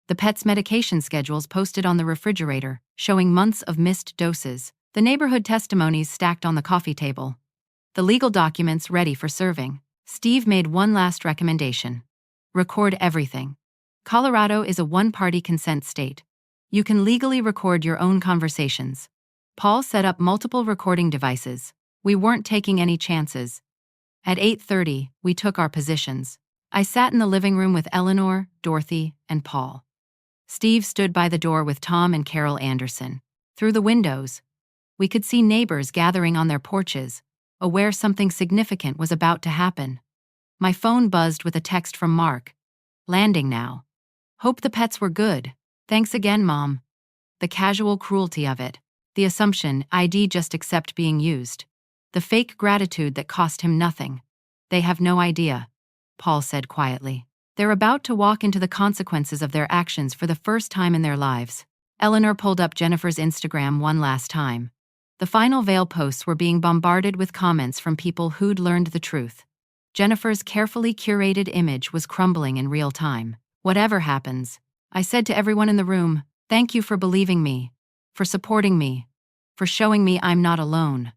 The pet's medication schedules posted on the refrigerator, showing months of missed doses. The neighborhood testimonies stacked on the coffee table. The legal documents ready for serving. Steve made one last recommendation. Record everything. Colorado is a one-party consent state. You can legally record your own conversations. Paul set up multiple recording devices. We weren't taking any chances. At 8:30, we took our positions. I sat in the living room with Eleanor, Dorothy, and Paul. Steve stood by the door with Tom and Carol Anderson. Through the windows, we could see neighbors gathering on their porches, aware something significant was about to happen. My phone buzzed with a text from Mark. Landing now. Hope the pets were good. Thanks again, Mom. The casual cruelty of it. The assumption I'd just accept being used. The fake gratitude that cost him nothing. They have no idea, Paul said quietly. They're about to walk into the consequences of their actions for the first time in their lives. Eleanor pulled up Jennifer's Instagram one last time. The final veil posts were being bombarded with comments from people who'd learned the truth. Jennifer's carefully curated image was crumbling in real time. Whatever happens, I said to everyone in the room, thank you for believing me, for supporting me, for showing me I'm not alone.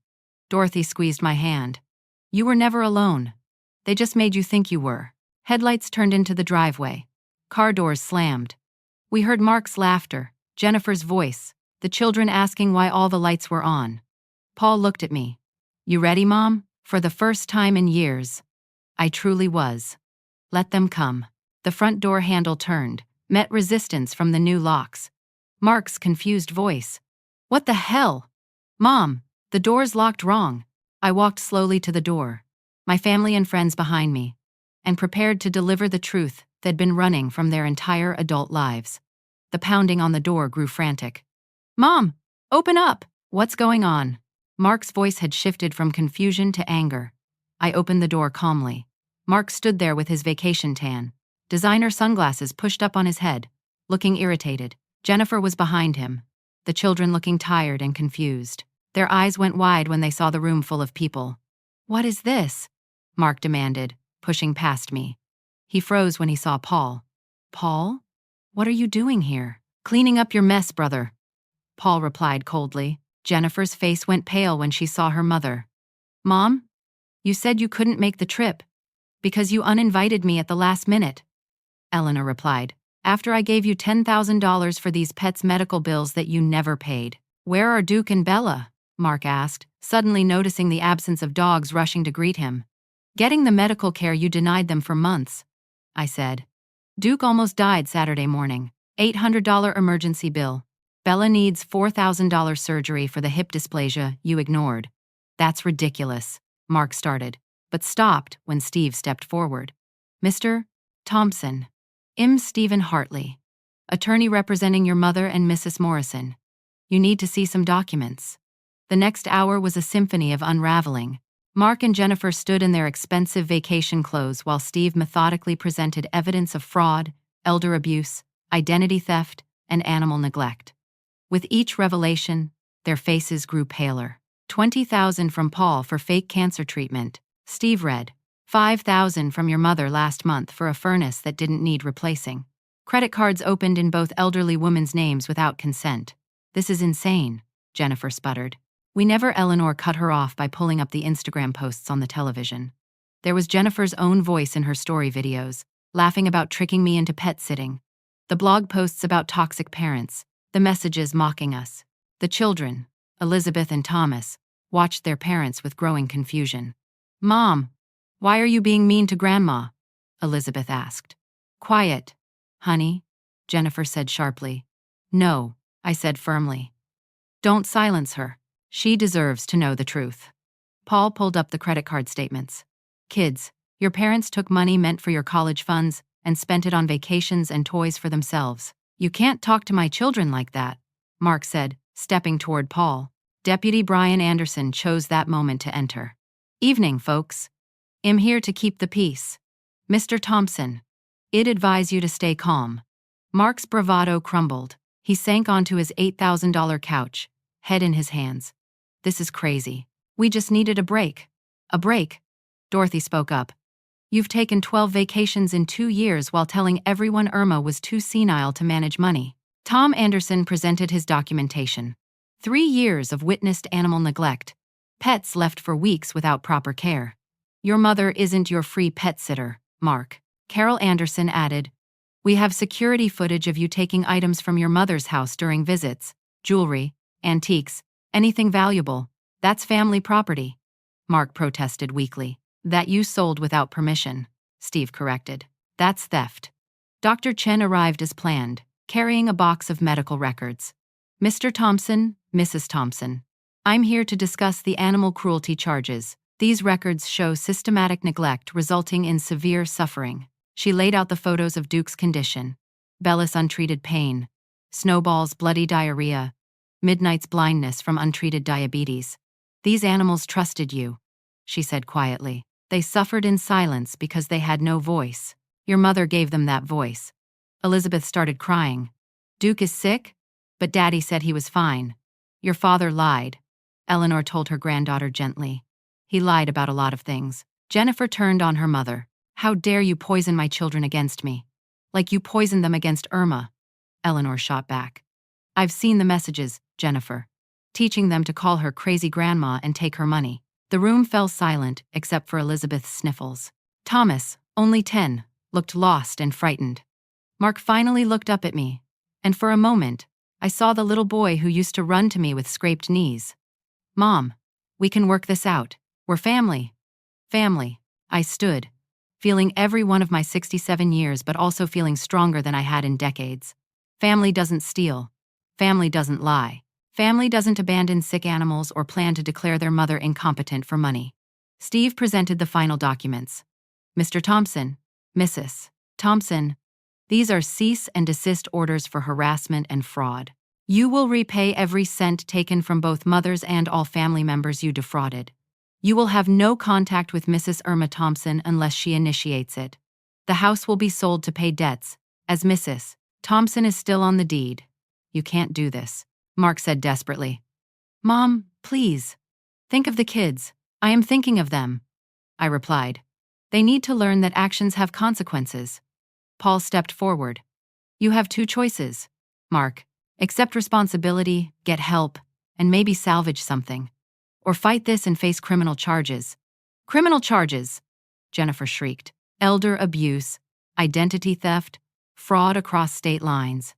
Dorothy squeezed my hand. You were never alone. They just made you think you were. Headlights turned into the driveway. Car doors slammed. We heard Mark's laughter, Jennifer's voice, the children asking why all the lights were on. Paul looked at me. You ready, Mom? For the first time in years. I truly was. Let them come. The front door handle turned, met resistance from the new locks. Mark's confused voice. "What the hell? Mom, the door's locked wrong." I walked slowly to the door, my family and friends behind me, and prepared to deliver the truth they'd been running from their entire adult lives. The pounding on the door grew frantic. "Mom, open up! What's going on?" Mark's voice had shifted from confusion to anger. I opened the door calmly. Mark stood there with his vacation tan, designer sunglasses pushed up on his head, looking irritated. Jennifer was behind him, the children looking tired and confused. Their eyes went wide when they saw the room full of people. "What is this?" Mark demanded, pushing past me. He froze when he saw Paul. "Paul? What are you doing here?" "Cleaning up your mess, brother," Paul replied coldly. Jennifer's face went pale when she saw her mother. "Mom, you said you couldn't make the trip because you uninvited me at the last minute," Eleanor replied. "After I gave you $10,000 for these pets' medical bills that you never paid." "Where are Duke and Bella?" Mark asked, suddenly noticing the absence of dogs rushing to greet him. "Getting the medical care you denied them for months," I said. "Duke almost died Saturday morning. $800 emergency bill. Bella needs $4,000 surgery for the hip dysplasia you ignored." "That's ridiculous," Mark started, but stopped when Steve stepped forward. "Mr. Thompson, I'm Stephen Hartley, attorney representing your mother and Mrs. Morrison. You need to see some documents." The next hour was a symphony of unraveling. Mark and Jennifer stood in their expensive vacation clothes while Steve methodically presented evidence of fraud, elder abuse, identity theft, and animal neglect. With each revelation, their faces grew paler. $20,000 from Paul for fake cancer treatment, Steve read. $5,000 from your mother last month for a furnace that didn't need replacing. Credit cards opened in both elderly women's names without consent. "This is insane," Jennifer sputtered. We never. Eleanor cut her off by pulling up the Instagram posts on the television. There was Jennifer's own voice in her story videos, laughing about tricking me into pet sitting. The blog posts about toxic parents, the messages mocking us. The children, Elizabeth and Thomas, watched their parents with growing confusion. "Mom, why are you being mean to Grandma?" Elizabeth asked. "Quiet, honey," Jennifer said sharply. "No," I said firmly. "Don't silence her. She deserves to know the truth." Paul pulled up the credit card statements. "Kids, your parents took money meant for your college funds and spent it on vacations and toys for themselves. You can't talk to my children like that," Mark said, stepping toward Paul. Deputy Brian Anderson chose that moment to enter. "Evening, folks. I'm here to keep the peace. Mr. Thompson, I'd advise you to stay calm." Mark's bravado crumbled. He sank onto his $8,000 couch, head in his hands. "This is crazy. We just needed a break." "A break?" Dorothy spoke up. "You've taken 12 vacations in 2 years while telling everyone Irma was too senile to manage money." Tom Anderson presented his documentation. 3 years of witnessed animal neglect. Pets left for weeks without proper care. "Your mother isn't your free pet sitter, Mark," Carol Anderson added. "We have security footage of you taking items from your mother's house during visits, jewelry, antiques, anything valuable. That's family property." Mark protested weakly. "That you sold without permission," Steve corrected. "That's theft." Dr. Chen arrived as planned, carrying a box of medical records. "Mr. Thompson, Mrs. Thompson, I'm here to discuss the animal cruelty charges. These records show systematic neglect resulting in severe suffering." She laid out the photos of Duke's condition: Bella's untreated pain, Snowball's bloody diarrhea, Midnight's blindness from untreated diabetes. "These animals trusted you," she said quietly. "They suffered in silence because they had no voice. Your mother gave them that voice." Elizabeth started crying. "Duke is sick? But Daddy said he was fine." "Your father lied," Eleanor told her granddaughter gently. "He lied about a lot of things." Jennifer turned on her mother. "How dare you poison my children against me? Like you poisoned them against Irma," Eleanor shot back. "I've seen the messages, Jennifer. Teaching them to call her crazy grandma and take her money." The room fell silent except for Elizabeth's sniffles. Thomas, only 10, looked lost and frightened. Mark finally looked up at me, and for a moment, I saw the little boy who used to run to me with scraped knees. "Mom, we can work this out. We're family." Family. I stood, feeling every one of my 67 years but also feeling stronger than I had in decades. Family doesn't steal. Family doesn't lie. Family doesn't abandon sick animals or plan to declare their mother incompetent for money. Steve presented the final documents. Mr. Thompson, Mrs. Thompson, these are cease and desist orders for harassment and fraud. You will repay every cent taken from both mothers and all family members you defrauded. You will have no contact with Mrs. Irma Thompson unless she initiates it. The house will be sold to pay debts, as Mrs. Thompson is still on the deed. You can't do this, Mark said desperately. Mom, please. Think of the kids. I am thinking of them, I replied. They need to learn that actions have consequences. Paul stepped forward. You have two choices, Mark. Accept responsibility, get help, and maybe salvage something. Or fight this and face criminal charges. Criminal charges, Jennifer shrieked. Elder abuse, identity theft, fraud across state lines.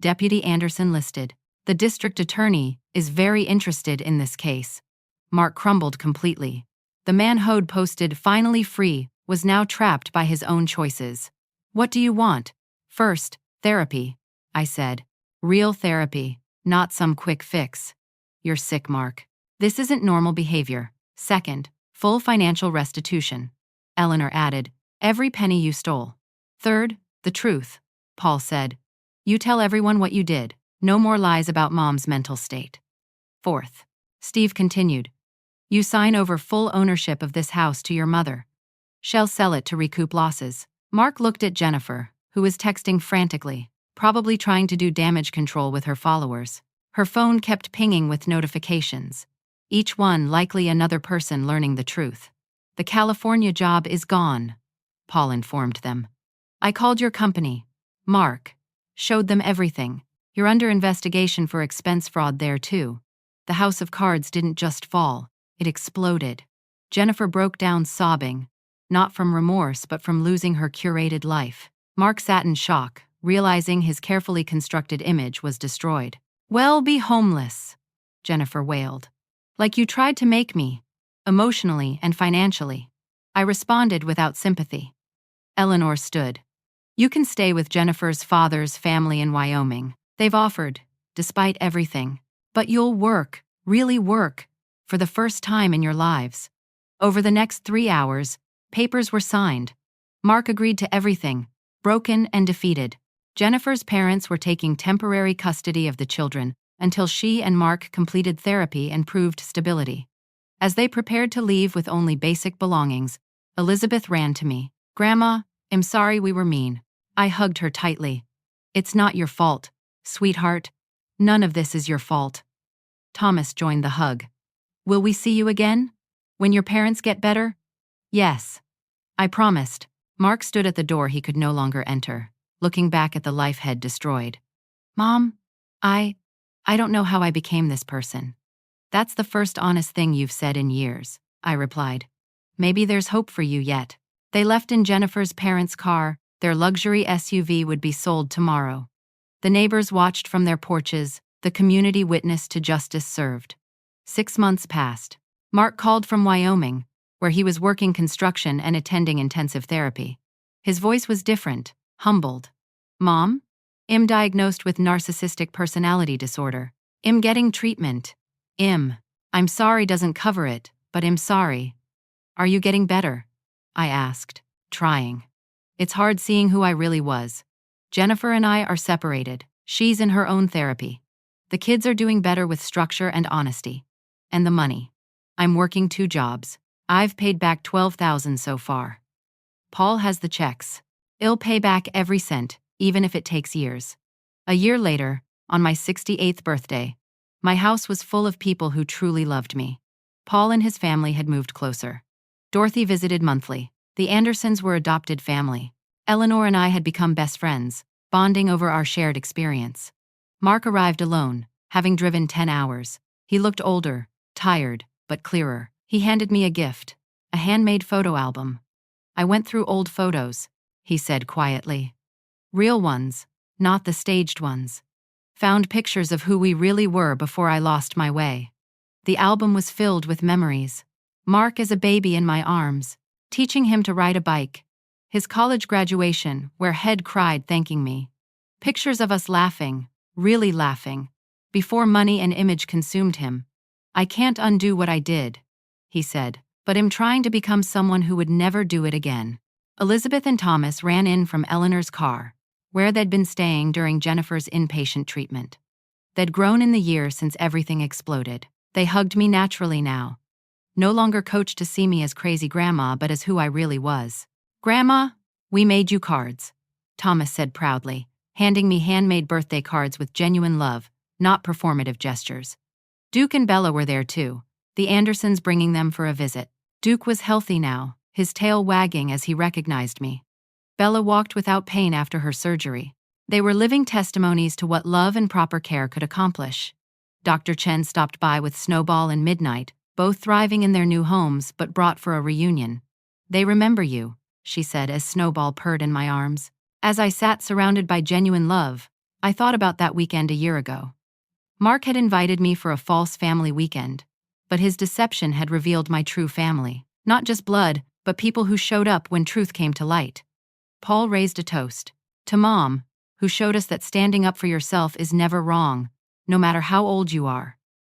Deputy Anderson listed. The district attorney is very interested in this case. Mark crumbled completely. The man Hode posted finally free was now trapped by his own choices. What do you want? First, therapy, I said. Real therapy, not some quick fix. You're sick, Mark. This isn't normal behavior. Second, full financial restitution. Eleanor added, every penny you stole. Third, the truth, Paul said. You tell everyone what you did. No more lies about Mom's mental state. Fourth, Steve continued. You sign over full ownership of this house to your mother. She'll sell it to recoup losses. Mark looked at Jennifer, who was texting frantically, probably trying to do damage control with her followers. Her phone kept pinging with notifications, each one likely another person learning the truth. The California job is gone, Paul informed them. I called your company, Mark, showed them everything. You're under investigation for expense fraud there too. The house of cards didn't just fall, it exploded. Jennifer broke down sobbing, not from remorse but from losing her curated life. Mark sat in shock, realizing his carefully constructed image was destroyed. Well, be homeless, Jennifer wailed. Like you tried to make me, emotionally and financially. I responded without sympathy. Eleanor stood. You can stay with Jennifer's father's family in Wyoming. They've offered, despite everything. But you'll work, really work, for the first time in your lives. Over the next 3 hours, papers were signed. Mark agreed to everything, broken and defeated. Jennifer's parents were taking temporary custody of the children until she and Mark completed therapy and proved stability. As they prepared to leave with only basic belongings, Elizabeth ran to me. Grandma, I'm sorry we were mean. I hugged her tightly. It's not your fault, sweetheart. None of this is your fault. Thomas joined the hug. Will we see you again? When your parents get better? Yes. I promised. Mark stood at the door he could no longer enter, looking back at the life head destroyed. Mom, I don't know how I became this person. That's the first honest thing you've said in years, I replied. Maybe there's hope for you yet. They left in Jennifer's parents' car. Their luxury SUV would be sold tomorrow. The neighbors watched from their porches, the community witnessed to justice served. 6 months passed. Mark called from Wyoming, where he was working construction and attending intensive therapy. His voice was different, humbled. Mom? I'm diagnosed with narcissistic personality disorder. I'm getting treatment. I'm sorry doesn't cover it, but I'm sorry. Are you getting better? I asked, trying. It's hard seeing who I really was. Jennifer and I are separated. She's in her own therapy. The kids are doing better with structure and honesty. And the money. I'm working 2 jobs. I've paid back $12,000 so far. Paul has the checks. I'll pay back every cent, even if it takes years. A year later, on my 68th birthday, my house was full of people who truly loved me. Paul and his family had moved closer. Dorothy visited monthly. The Andersons were adopted family. Eleanor and I had become best friends, bonding over our shared experience. Mark arrived alone, having driven 10 hours. He looked older, tired, but clearer. He handed me a gift, a handmade photo album. I went through old photos, he said quietly. Real ones, not the staged ones. Found pictures of who we really were before I lost my way. The album was filled with memories. Mark as a baby in my arms, teaching him to ride a bike, His college graduation, where Head cried thanking me. Pictures of us laughing, really laughing, before money and image consumed him. I can't undo what I did, he said, but am trying to become someone who would never do it again. Elizabeth and Thomas ran in from Eleanor's car, where they'd been staying during Jennifer's inpatient treatment. They'd grown in the year since everything exploded. They hugged me naturally now, no longer coached to see me as crazy grandma but as who I really was. Grandma, we made you cards, Thomas said proudly, handing me handmade birthday cards with genuine love, not performative gestures. Duke and Bella were there too, the Andersons bringing them for a visit. Duke was healthy now, his tail wagging as he recognized me. Bella walked without pain after her surgery. They were living testimonies to what love and proper care could accomplish. Dr. Chen stopped by with Snowball and Midnight, both thriving in their new homes but brought for a reunion. They remember you, she said as Snowball purred in my arms. As I sat surrounded by genuine love, I thought about that weekend a year ago. Mark had invited me for a false family weekend, but his deception had revealed my true family. Not just blood, but people who showed up when truth came to light. Paul raised a toast. To Mom, who showed us that standing up for yourself is never wrong, no matter how old you are.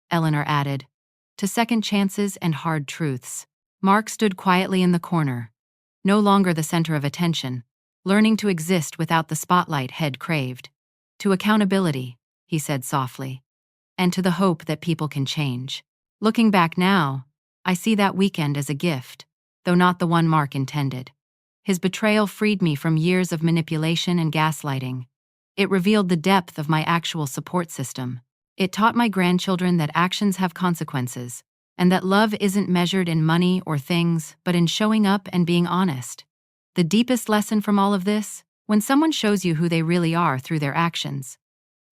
Eleanor added. To second chances and hard truths. Mark stood quietly in the corner, no longer the center of attention, learning to exist without the spotlight Head craved. To accountability, he said softly, and to the hope that people can change. Looking back now, I see that weekend as a gift, though not the one Mark intended. His betrayal freed me from years of manipulation and gaslighting. It revealed the depth of my actual support system. It taught my grandchildren that actions have consequences, and that love isn't measured in money or things, but in showing up and being honest. The deepest lesson from all of this? When someone shows you who they really are through their actions,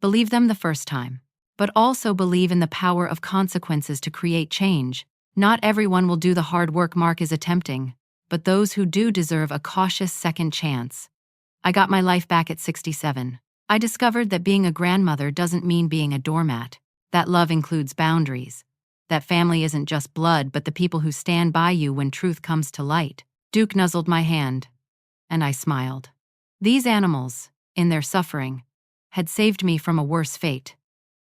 believe them the first time, but also believe in the power of consequences to create change. Not everyone will do the hard work Mark is attempting, but those who do deserve a cautious second chance. I got my life back at 67. I discovered that being a grandmother doesn't mean being a doormat, that love includes boundaries, that family isn't just blood but the people who stand by you when truth comes to light. Duke nuzzled my hand, and I smiled. These animals, in their suffering, had saved me from a worse fate.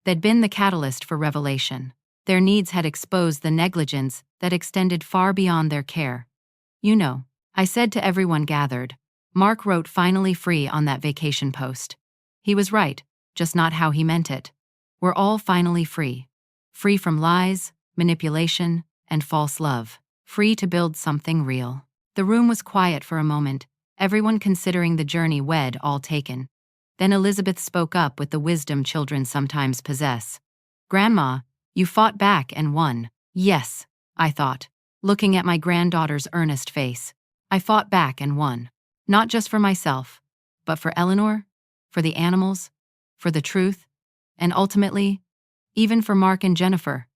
They'd been the catalyst for revelation. Their needs had exposed the negligence that extended far beyond their care. You know, I said to everyone gathered. Mark wrote finally free on that vacation post. He was right, just not how he meant it. We're all finally free. Free from lies, manipulation, and false love. Free to build something real. The room was quiet for a moment, everyone considering the journey we'd all taken. Then Elizabeth spoke up with the wisdom children sometimes possess. Grandma, you fought back and won. Yes, I thought, looking at my granddaughter's earnest face. I fought back and won. Not just for myself, but for Eleanor, for the animals, for the truth, and ultimately, even for Mark and Jennifer,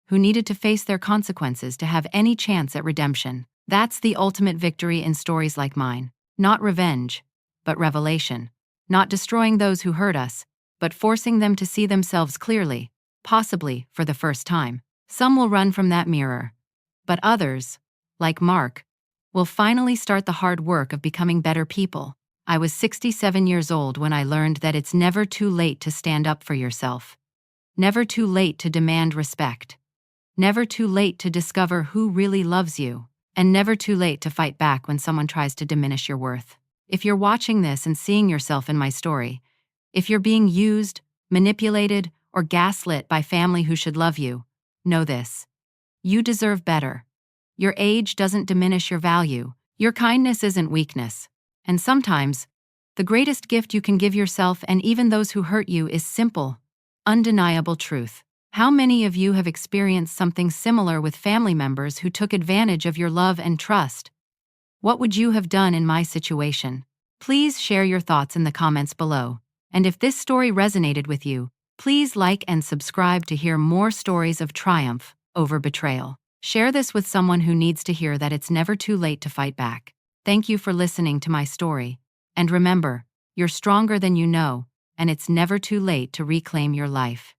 who needed to face their consequences to have any chance at redemption. That's the ultimate victory in stories like mine. Not revenge, but revelation. Not destroying those who hurt us, but forcing them to see themselves clearly, possibly for the first time. Some will run from that mirror, but others, like Mark, will finally start the hard work of becoming better people. I was 67 years old when I learned that it's never too late to stand up for yourself. Never too late to demand respect. Never too late to discover who really loves you. And never too late to fight back when someone tries to diminish your worth. If you're watching this and seeing yourself in my story, if you're being used, manipulated, or gaslit by family who should love you, know this. You deserve better. Your age doesn't diminish your value. Your kindness isn't weakness. And sometimes, the greatest gift you can give yourself and even those who hurt you is simple, undeniable truth. How many of you have experienced something similar with family members who took advantage of your love and trust? What would you have done in my situation? Please share your thoughts in the comments below. And if this story resonated with you, please like and subscribe to hear more stories of triumph over betrayal. Share this with someone who needs to hear that it's never too late to fight back. Thank you for listening to my story. And remember, you're stronger than you know, and it's never too late to reclaim your life.